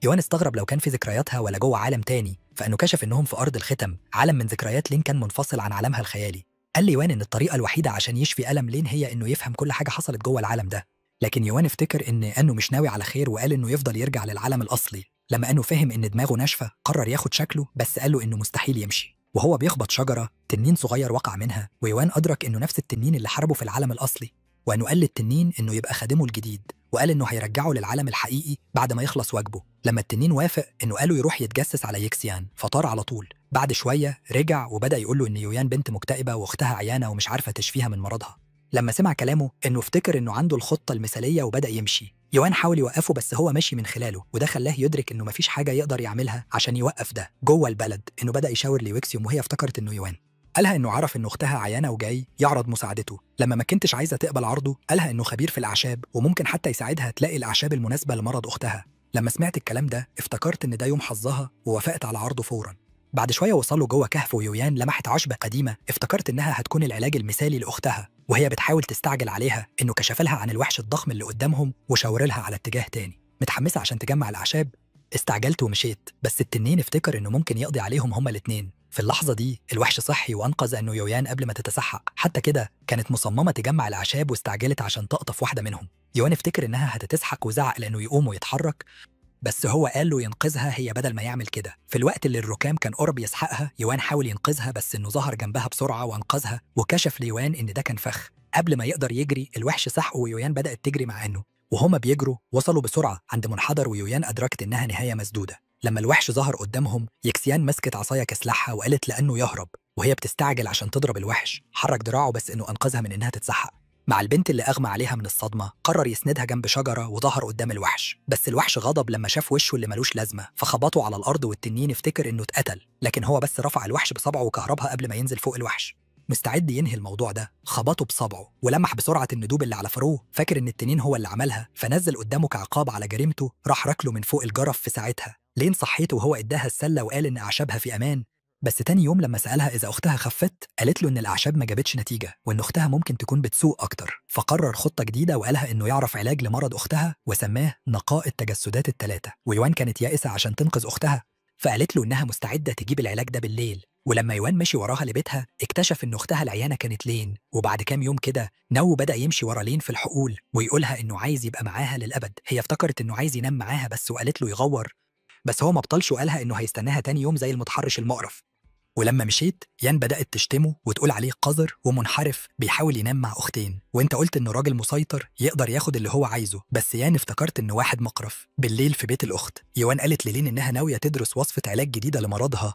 يوان استغرب لو كان في ذكرياتها ولا جوه عالم تاني، فإنه كشف إنهم في أرض الختم، عالم من ذكريات لين كان منفصل عن عالمها الخيالي. قال لي يوان إن الطريقة الوحيدة عشان يشفي ألم لين هي إنه يفهم كل حاجة حصلت جوه العالم ده. لكن يوان افتكر إنه مش ناوي على خير وقال إنه يفضل يرجع للعالم الأصلي. لما إنه فهم إن دماغه ناشفة قرر ياخد شكله، بس قال له إنه مستحيل يمشي. وهو بيخبط شجرة تنين صغير وقع منها، ويوان أدرك إنه نفس التنين اللي حاربه في العالم الأصلي، وإنه قال للتنين إنه يبقى خادمه الجديد، وقال إنه هيرجعه للعالم الحقيقي بعد ما يخلص واجبه. لما التنين وافق إنه قاله يروح يتجسس على يكسيان، فطار على طول. بعد شوية رجع وبدأ يقول له إن يويان بنت مكتئبة وأختها عيانة ومش عارفة تشفيها من مرضها. لما سمع كلامه إنه افتكر إنه عنده الخطة المثالية وبدأ يمشي. يوان حاول يوقفه بس هو ماشي من خلاله، وده خلاه يدرك إنه مفيش حاجة يقدر يعملها عشان يوقف ده. جوه البلد إنه بدأ يشاور لويكسيوم وهي افتكرت إنه يوان. قالها إنه عرف إن أختها عيانة وجاي يعرض مساعدته. لما ما كنتش عايزة تقبل عرضه قالها إنه خبير في الأعشاب وممكن حتى يساعدها تلاقي الأعشاب المناسبة لمرض أختها. لما سمعت الكلام ده افتكرت إن ده يوم حظها ووافقت على عرضه فوراً. بعد شوية وصلوا جوه كهف ويويان لمحت عشبة قديمة افتكرت إنها هتكون العلاج المثالي لأختها، وهي بتحاول تستعجل عليها إنه كشف لها عن الوحش الضخم اللي قدامهم وشاور لها على اتجاه تاني. متحمسة عشان تجمع الأعشاب استعجلت ومشيت، بس التنين افتكر إنه ممكن يقضي عليهم هما الاتنين. في اللحظة دي الوحش صحي وأنقذ إنه يويان قبل ما تتسحق، حتى كده كانت مصممة تجمع الأعشاب واستعجلت عشان تقطف واحدة منهم. يوان افتكر إنها هتتسحق وزعق لأنه يقوم ويتحرك، بس هو قال له ينقذها هي بدل ما يعمل كده. في الوقت اللي الركام كان قرب يسحقها يوان حاول ينقذها، بس إنه ظهر جنبها بسرعة وأنقذها وكشف ليوان إن ده كان فخ. قبل ما يقدر يجري الوحش سحقه ويويان بدأت تجري مع إنه، وهما بيجروا وصلوا بسرعة عند منحدر ويويان أدركت إنها نهاية مسدودة. لما الوحش ظهر قدامهم يكسيان مسكت عصاية كسلاحها وقالت لأنه يهرب، وهي بتستعجل عشان تضرب الوحش حرك دراعه بس إنه أنقذها من إنها تتسحق. مع البنت اللي أغمى عليها من الصدمة قرر يسندها جنب شجرة وظهر قدام الوحش، بس الوحش غضب لما شاف وشه اللي ملوش لازمة فخبطه على الأرض والتنين افتكر إنه اتقتل، لكن هو بس رفع الوحش بصبعه وكهربها قبل ما ينزل فوق الوحش. مستعد ينهي الموضوع ده خبطه بصبعه ولمح بسرعة الندوب اللي على فروه فاكر إن التنين هو اللي عملها، فنزل قدامه كعقاب على جريمته راح ركله من فوق الجرف. في ساعتها لين صحيته وهو اداها السلة وقال إن أعشابها في أمان. بس تاني يوم لما سألها إذا أختها خفت قالت له إن الأعشاب ما جابتش نتيجة وإن أختها ممكن تكون بتسوء أكتر، فقرر خطة جديدة وقالها إنه يعرف علاج لمرض أختها وسماه نقاء التجسدات الثلاثة. ويوان كانت يائسة عشان تنقذ أختها فقالت له إنها مستعدة تجيب العلاج ده بالليل. ولما يوان مشي وراها لبيتها اكتشف إن أختها العيانة كانت لين، وبعد كام يوم كده نو بدأ يمشي ورا لين في الحقول ويقولها إنه عايز يبقى معاها للأبد. هي افتكرت إنه عايز ينام معاها بس وقالت له يغور، بس هو ما بطلش وقالها إنه هيستناها تاني يوم زي المتحرش المقرف. ولما مشيت يان بدأت تشتمه وتقول عليه قذر ومنحرف بيحاول ينام مع أختين، وانت قلت إنه راجل مسيطر يقدر ياخد اللي هو عايزه. بس يان افتكرت إنه واحد مقرف. بالليل في بيت الأخت يوان قالت للين إنها ناوية تدرس وصفة علاج جديدة لمرضها،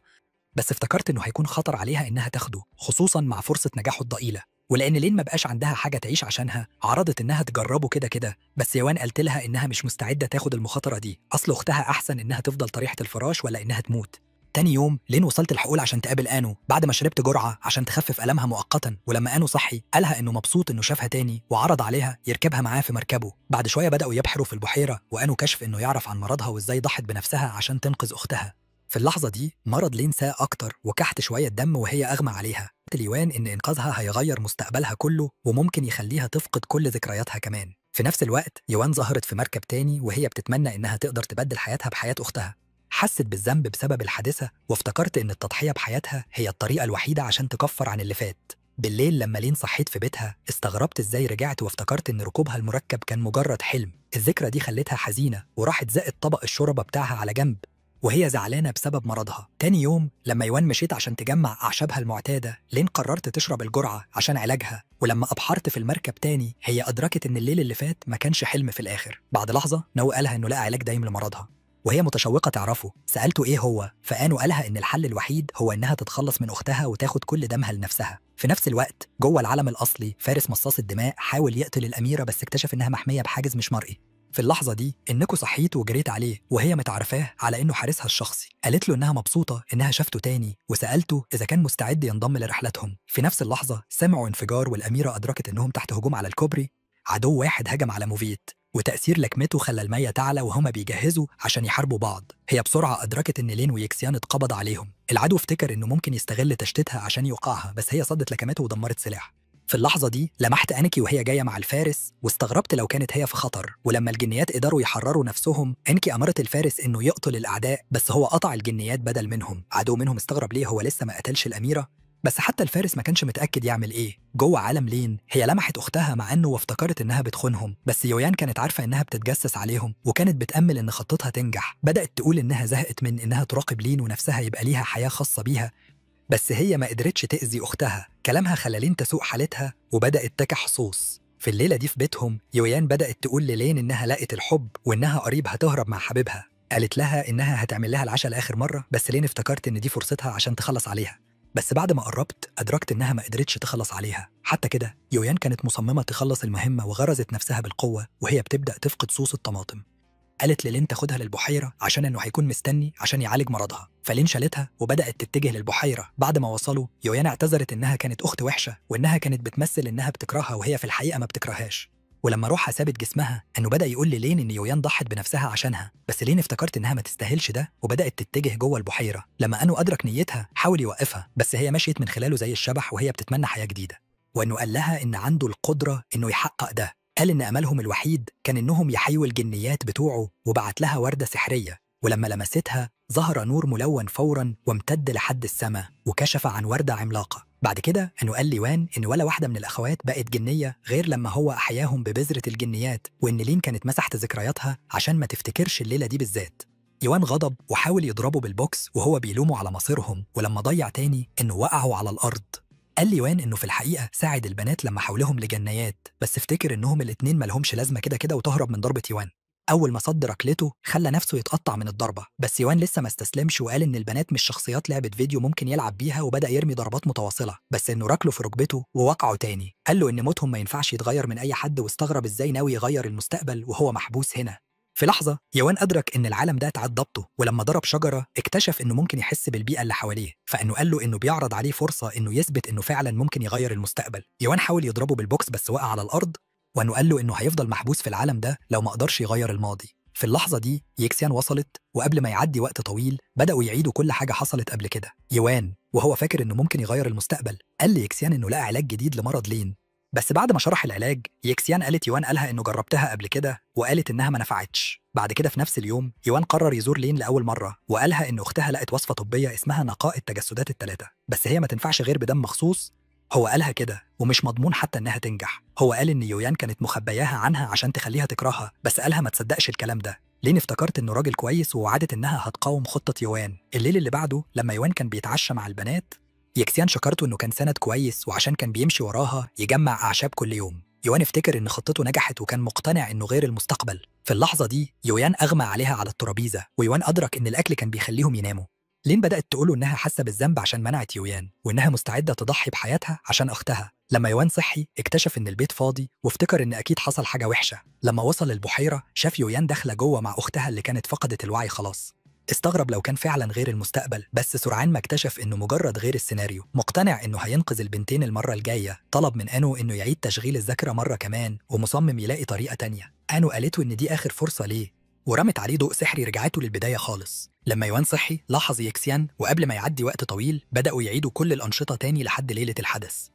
بس افتكرت إنه هيكون خطر عليها إنها تاخده خصوصا مع فرصة نجاحه الضئيلة. ولأن لين ما بقاش عندها حاجة تعيش عشانها عرضت إنها تجربه كده كده، بس يوان قالت لها إنها مش مستعدة تاخد المخاطرة دي، أصل أختها أحسن إنها تفضل طريحة الفراش ولا إنها تموت. تاني يوم لين وصلت الحقول عشان تقابل آنو بعد ما شربت جرعة عشان تخفف ألمها مؤقتا، ولما آنو صحي قالها إنه مبسوط إنه شافها تاني وعرض عليها يركبها معاه في مركبه. بعد شوية بدأوا يبحروا في البحيرة وآنو كشف إنه يعرف عن مرضها وإزاي ضحت بنفسها عشان تنقذ أختها. في اللحظة دي مرض لين ساء أكتر وكحت شوية دم وهي أغمى عليها. ليوان إن إنقاذها هيغير مستقبلها كله وممكن يخليها تفقد كل ذكرياتها كمان. في نفس الوقت يوان ظهرت في مركب تاني وهي بتتمنى إنها تقدر تبدل حياتها بحياة أختها. حست بالذنب بسبب الحادثة وافتكرت إن التضحية بحياتها هي الطريقة الوحيدة عشان تكفر عن اللي فات. بالليل لما لين صحيت في بيتها استغربت إزاي رجعت وافتكرت إن ركوبها المركب كان مجرد حلم. الذكرى دي خلتها حزينة وراحت زقت طبق الشوربة بتاعها على جنب وهي زعلانة بسبب مرضها. تاني يوم لما يوان مشيت عشان تجمع أعشابها المعتادة لين قررت تشرب الجرعة عشان علاجها، ولما أبحرت في المركب تاني هي أدركت إن الليل اللي فات ما كانش حلم في الآخر. بعد لحظة نو قالها إنه لقى علاج دايم لمرضها وهي متشوقة تعرفه. سألته إيه هو فآنو قالها إن الحل الوحيد هو إنها تتخلص من أختها وتاخد كل دمها لنفسها. في نفس الوقت جوه العالم الأصلي فارس مصاص الدماء حاول يقتل الأميرة بس اكتشف إنها محمية بحاجز مش مرئي. في اللحظة دي إنكو صحيت وجريت عليه وهي متعرفاه على إنه حارسها الشخصي. قالت له إنها مبسوطة إنها شافته تاني وسألته إذا كان مستعد ينضم لرحلتهم. في نفس اللحظة سمعوا انفجار والأميرة أدركت إنهم تحت هجوم على الكوبري. عدو واحد هجم على موفيت وتأثير لكمته خلى المية تعلى وهما بيجهزوا عشان يحاربوا بعض. هي بسرعة أدركت إن لين ويكسيان اتقبض عليهم. العدو افتكر إنه ممكن يستغل تشتيتها عشان يوقعها بس هي صدت لكمته ودمرت سلاح. في اللحظة دي لمحت أنكي وهي جاية مع الفارس واستغربت لو كانت هي في خطر. ولما الجنيات قدروا يحرروا نفسهم أنكي أمرت الفارس إنه يقتل الأعداء بس هو قطع الجنيات بدل منهم. عدو منهم استغرب ليه هو لسه ما قتلش الأميرة، بس حتى الفارس ما كانش متأكد يعمل إيه. جوه عالم لين هي لمحت أختها مع أنه وافتكرت إنها بتخونهم، بس يويان كانت عارفة إنها بتتجسس عليهم وكانت بتأمل إن خطتها تنجح. بدأت تقول إنها زهقت من إنها تراقب لين ونفسها يبقى ليها حياة خاصة بيها، بس هي ما قدرتش تأذي أختها. كلامها خلى لين تسوء حالتها وبدأت تكح صوص. في الليلة دي في بيتهم يويان بدأت تقول للين إنها لقت الحب وإنها قريب هتهرب مع حبيبها. قالت لها إنها هتعمل لها العشاء لآخر مرة، بس لين افتكرت إن دي فرصتها عشان تخلص عليها. بس بعد ما قربت أدركت إنها ما قدرتش تخلص عليها. حتى كده يويان كانت مصممة تخلص المهمة وغرزت نفسها بالقوة وهي بتبدأ تفقد صوص الطماطم. قالت للين تاخدها للبحيرة عشان إنه هيكون مستني عشان يعالج مرضها، فلين شالتها وبدأت تتجه للبحيرة. بعد ما وصلوا يويان اعتذرت إنها كانت أخت وحشة وإنها كانت بتمثل إنها بتكرهها وهي في الحقيقة ما بتكرههاش. ولما روحها سابت جسمها إنه بدأ يقول للين إن يويان ضحت بنفسها عشانها، بس لين افتكرت إنها ما تستاهلش ده وبدأت تتجه جوه البحيرة. لما أنو أدرك نيتها حاول يوقفها، بس هي مشيت من خلاله زي الشبح وهي بتتمنى حياة جديدة. وإنه قال لها إن عنده القدرة إنه يحقق ده. قال إن أملهم الوحيد كان إنهم يحيوا الجنيات بتوعه، وبعت لها وردة سحرية، ولما لمستها ظهر نور ملون فوراً وامتد لحد السماء وكشف عن وردة عملاقة. بعد كده إنه قال ليوان إن ولا واحدة من الأخوات بقت جنية غير لما هو أحياهم ببذرة الجنيات، وإن لين كانت مسحت ذكرياتها عشان ما تفتكرش الليلة دي بالذات. يوان غضب وحاول يضربه بالبوكس وهو بيلومه على مصيرهم، ولما ضيع تاني إنه وقعوا على الأرض. قال ليوان إنه في الحقيقة ساعد البنات لما حولهم لجنيات، بس افتكر إنهم الاتنين ملهمش لازمة كده كده وتهرب من ضربة يوان. أول ما صد ركلته خلى نفسه يتقطع من الضربة، بس يوان لسه ما استسلمش وقال إن البنات مش شخصيات لعبة فيديو ممكن يلعب بيها، وبدأ يرمي ضربات متواصلة، بس إنه ركله في ركبته ووقعه تاني. قال له إن موتهم ما ينفعش يتغير من أي حد، واستغرب إزاي ناوي يغير المستقبل وهو محبوس هنا. في لحظة يوان أدرك إن العالم ده اتعد ضبطه، ولما ضرب شجرة اكتشف إنه ممكن يحس بالبيئة اللي حواليه، فإنه قال له إنه بيعرض عليه فرصة إنه يثبت إنه فعلا ممكن يغير المستقبل. يوان حاول يضربه بالبوكس بس وقع على الأرض، وإنه قال له إنه هيفضل محبوس في العالم ده لو ما قدرش يغير الماضي. في اللحظة دي يكسيان وصلت، وقبل ما يعدي وقت طويل بدأوا يعيدوا كل حاجة حصلت قبل كده. يوان وهو فاكر إنه ممكن يغير المستقبل قال ليكسيان إنه لقى علاج جديد لمرض لين، بس بعد ما شرح العلاج يكسيان قالت يوان قالها إنه جربتها قبل كده وقالت إنها ما نفعتش. بعد كده في نفس اليوم يوان قرر يزور لين لأول مرة، وقالها إن أختها لقت وصفة طبية اسمها نقاء التجسدات الثلاثة، بس هي ما تنفعش غير بدم مخصوص. هو قالها كده ومش مضمون حتى إنها تنجح. هو قال إن يويان كانت مخبياها عنها عشان تخليها تكرهها، بس قالها ما تصدقش الكلام ده. لين افتكرت إنه راجل كويس ووعدت إنها هتقاوم خطة يوان. الليل اللي بعده لما يوان كان بيتعشى مع البنات يكسيان شكرته إنه كان سند كويس وعشان كان بيمشي وراها يجمع أعشاب كل يوم. يوان افتكر إن خطته نجحت وكان مقتنع إنه غير المستقبل. في اللحظة دي يويان أغمى عليها على الترابيزة، ويوان أدرك إن الأكل كان بيخليهم يناموا. لين بدأت تقوله إنها حاسة بالذنب عشان منعت يويان، وإنها مستعدة تضحي بحياتها عشان أختها. لما يوان صحي اكتشف إن البيت فاضي وافتكر إن أكيد حصل حاجة وحشة. لما وصل البحيرة شاف يويان داخلة جوه مع أختها اللي كانت فقدت الوعي خلاص. استغرب لو كان فعلا غير المستقبل، بس سرعان ما اكتشف إنه مجرد غير السيناريو. مقتنع إنه هينقذ البنتين المرة الجاية طلب من أنو إنه يعيد تشغيل الذاكرة مرة كمان، ومصمم يلاقي طريقة تانية. أنو قالته إن دي آخر فرصة ليه، ورمت عليه ضوء سحري رجعته للبداية خالص. لما يوان صحي لاحظ يكسيان، وقبل ما يعدي وقت طويل بدأوا يعيدوا كل الأنشطة تاني لحد ليلة الحدث.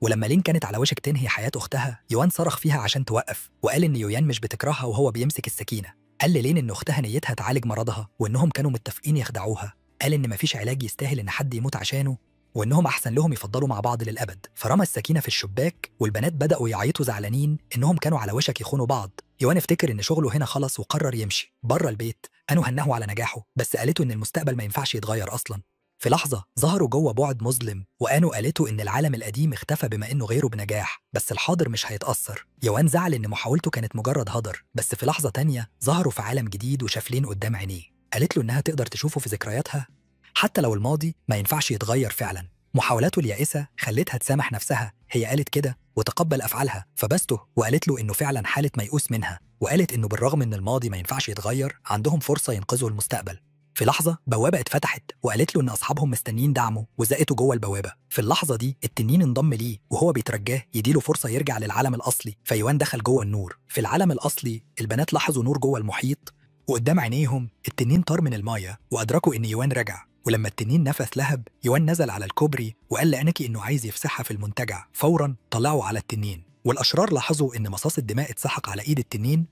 ولما لين كانت على وشك تنهي حياة أختها يوان صرخ فيها عشان توقف، وقال إن يويان مش بتكرهها وهو بيمسك السكينة. قال لين إن أختها نيتها تعالج مرضها وإنهم كانوا متفقين يخدعوها. قال إن مفيش علاج يستاهل إن حد يموت عشانه، وإنهم أحسن لهم يفضلوا مع بعض للأبد. فرمى السكينة في الشباك والبنات بدأوا يعيطوا زعلانين إنهم كانوا على وشك يخونوا بعض. يوان افتكر إن شغله هنا خلص وقرر يمشي بره البيت. أنو هنه على نجاحه، بس قالته إن المستقبل ما ينفعش يتغير أصلاً. في لحظة ظهروا جوه بعد مظلم، وأنو قالته إن العالم القديم اختفى بما إنه غيره بنجاح، بس الحاضر مش هيتأثر. يوان زعل إن محاولته كانت مجرد هدر، بس في لحظة تانية ظهروا في عالم جديد وشاف لين قدام عينيه. قالت له إنها تقدر تشوفه في ذكرياتها حتى لو الماضي ما ينفعش يتغير فعلا. محاولاته اليائسة خلتها تسامح نفسها، هي قالت كده وتقبل أفعالها. فبسته وقالت له إنه فعلا حالة ميؤوس منها، وقالت إنه بالرغم إن الماضي ما ينفعش يتغير عندهم فرصة ينقذوا المستقبل. في لحظة بوابة اتفتحت وقالت له إن أصحابهم مستنيين دعمه، وزقته جوه البوابة. في اللحظة دي التنين انضم ليه وهو بيترجاه يديله فرصة يرجع للعالم الأصلي، فيوان دخل جوه النور. في العالم الأصلي البنات لاحظوا نور جوه المحيط، وقدام عينيهم التنين طار من المايه وأدركوا إن يوان رجع. ولما التنين نفث لهب يوان نزل على الكوبري وقال لأنكي إنه عايز يفسحها في المنتجع. فوراً طلعوا على التنين، والأشرار لاحظوا إن مصاص الدماء اتسحق على إيد التنين،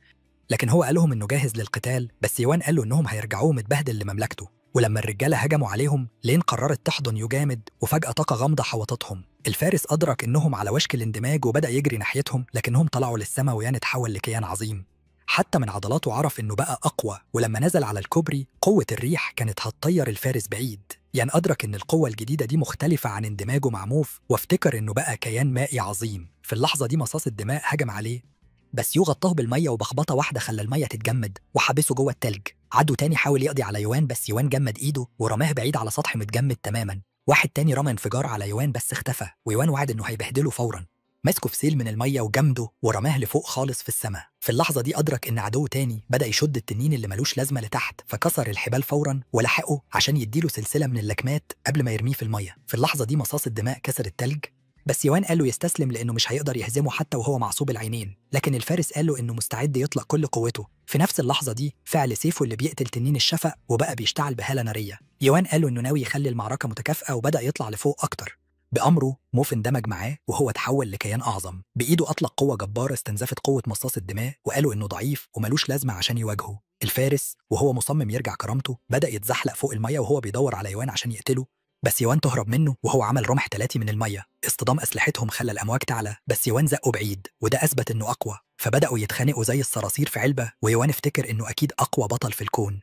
لكن هو قالهم إنه جاهز للقتال. بس يوان قال له إنهم هيرجعوه متبهدل لمملكته. ولما الرجالة هجموا عليهم لين قررت تحضن يو جامد، وفجأة طاقة غامضة حوطتهم. الفارس أدرك إنهم على وشك الاندماج وبدأ يجري ناحيتهم، لكنهم طلعوا للسما ويان اتحول لكيان عظيم. حتى من عضلاته عرف إنه بقى أقوى، ولما نزل على الكوبري قوة الريح كانت هتطير الفارس بعيد. يان أدرك إن القوة الجديدة دي مختلفة عن اندماجه مع موف، وافتكر إنه بقى كيان مائي عظيم. في اللحظة دي مصاص الدماء هجم عليه، بس يو غطاه بالمية وبخبطة واحدة خلى المية تتجمد وحبسه جوه التلج. عدو تاني حاول يقضي على يوان، بس يوان جمد إيده ورماه بعيد على سطح متجمد تماما. واحد تاني رمى انفجار على يوان بس اختفى، ويوان وعد إنه هيبهدله فورا. مسكه في سيل من المية وجمده ورماه لفوق خالص في السماء. في اللحظة دي أدرك إن عدو تاني بدأ يشد التنين اللي ملوش لازمة لتحت، فكسر الحبال فورا ولحقه عشان يديله سلسلة من اللكمات قبل ما يرميه في المية. في اللحظة دي مصاص الدماء كسر التلج، بس يوان قال له يستسلم لأنه مش هيقدر يهزمه حتى وهو معصوب العينين، لكن الفارس قال له إنه مستعد يطلق كل قوته. في نفس اللحظة دي فعل سيفه اللي بيقتل تنين الشفق وبقى بيشتعل بهالة نارية. يوان قال له إنه ناوي يخلي المعركة متكافئة وبدأ يطلع لفوق أكتر. بأمره موف اندمج معاه وهو تحول لكيان أعظم، بإيده أطلق قوة جبارة استنزفت قوة مصاص الدماء وقالوا إنه ضعيف وملوش لازمة عشان يواجهه. الفارس وهو مصمم يرجع كرامته بدأ يتزحلق فوق المية وهو بيدور على يوان عشان يقتله، بس يوان تهرب منه وهو عمل رمح تلاتي من المية. اصطدام أسلحتهم خلى الأمواج تعلى، بس يوان زقه بعيد وده أثبت إنه أقوى، فبدأوا يتخانقوا زي الصراصير في علبة، ويوان افتكر إنه أكيد أقوى بطل في الكون.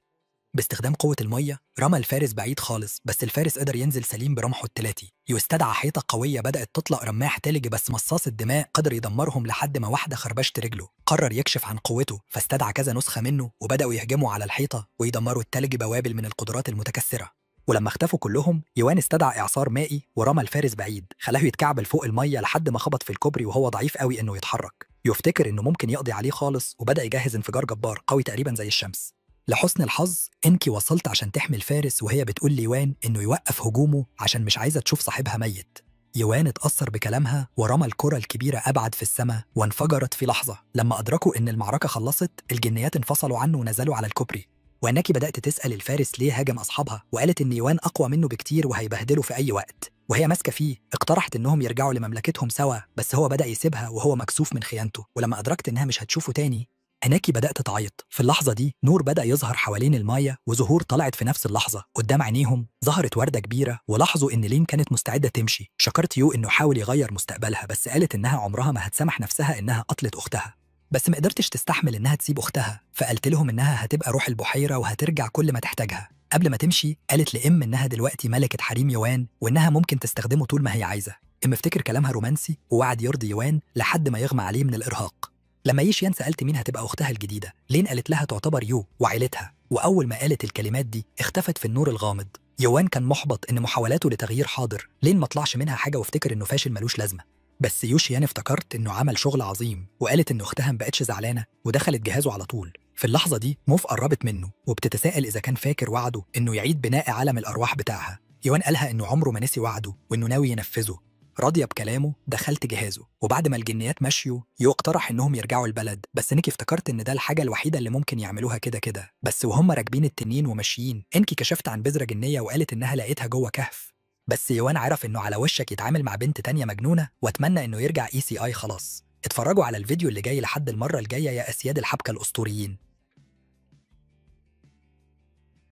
باستخدام قوة المية رمى الفارس بعيد خالص، بس الفارس قدر ينزل سليم برمحه التلاتي. يستدعى حيطة قوية بدأت تطلق رماح تلج، بس مصاص الدماء قدر يدمرهم لحد ما واحدة خربشت رجله. قرر يكشف عن قوته فاستدعى كذا نسخة منه وبدأوا يهجموا على الحيطة ويدمروا التلج بوابل من القدرات المتكسرة. ولما اختفوا كلهم يوان استدعى إعصار مائي ورمى الفارس بعيد، خلاه يتكعبل فوق المية لحد ما خبط في الكوبري وهو ضعيف قوي إنه يتحرك. يفتكر إنه ممكن يقضي عليه خالص وبدأ يجهز انفجار جبار قوي تقريبا زي الشمس. لحسن الحظ إنكي وصلت عشان تحمي الفارس وهي بتقول ليوان إنه يوقف هجومه عشان مش عايزة تشوف صاحبها ميت. يوان اتأثر بكلامها ورمى الكرة الكبيرة أبعد في السماء وانفجرت في لحظة. لما أدركوا إن المعركة خلصت الجنيات انفصلوا عنه ونزلوا على الكوبري. وأنكي بدأت تسأل الفارس ليه هاجم أصحابها، وقالت إن يوان أقوى منه بكتير وهيبهدله في أي وقت، وهي ماسكة فيه. اقترحت إنهم يرجعوا لمملكتهم سوا، بس هو بدأ يسيبها وهو مكسوف من خيانته. ولما أدركت إنها مش هتشوفه تاني أناكي بدأت تعيط. في اللحظة دي نور بدأ يظهر حوالين الماية وزهور طلعت في نفس اللحظة قدام عينيهم. ظهرت وردة كبيرة ولاحظوا إن لين كانت مستعدة تمشي. شكرت يو إنه حاول يغير مستقبلها، بس قالت إنها عمرها ما هتسامح نفسها إنها قتلت أختها، بس ما قدرتش تستحمل إنها تسيب أختها، فقلت لهم إنها هتبقى روح البحيرة وهترجع كل ما تحتاجها. قبل ما تمشي قالت لإم إنها دلوقتي ملكة حريم يوان وإنها ممكن تستخدمه طول ما هي عايزة. إم افتكر كلامها رومانسي ووعد يرضي يوان لحد ما يغمى عليه من الإرهاق. لما يشيان سألت مين هتبقى أختها الجديدة، لين قالت لها تعتبر يو وعيلتها، وأول ما قالت الكلمات دي اختفت في النور الغامض. يوان كان محبط إن محاولاته لتغيير حاضر، لين ما طلعش منها حاجة وافتكر إنه فاشل ملوش لازمة. بس يوشيان افتكرت إنه عمل شغل عظيم، وقالت إن أختها مبقتش زعلانة ودخلت جهازه على طول. في اللحظة دي موف قربت منه وبتتساءل إذا كان فاكر وعده إنه يعيد بناء عالم الأرواح بتاعها. يوان قالها إنه عمره ما نسي وعده وإنه ناوي ينفذه. راضية بكلامه دخلت جهازه، وبعد ما الجنيات مشيوا يو اقترح إنهم يرجعوا البلد، بس نيكي افتكرت إن ده الحاجة الوحيدة اللي ممكن يعملوها كده. بس وهم راكبين التنين وماشيين إنكي كشفت عن بذرة جنية وقالت إنها لقيتها جوه كهف. بس يوان عرف إنه على وشك يتعامل مع بنت تانية مجنونة، واتمنى إنه يرجع ECI خلاص. اتفرجوا على الفيديو اللي جاي لحد المرة الجاية يا أسياد الحبكة الأسطوريين.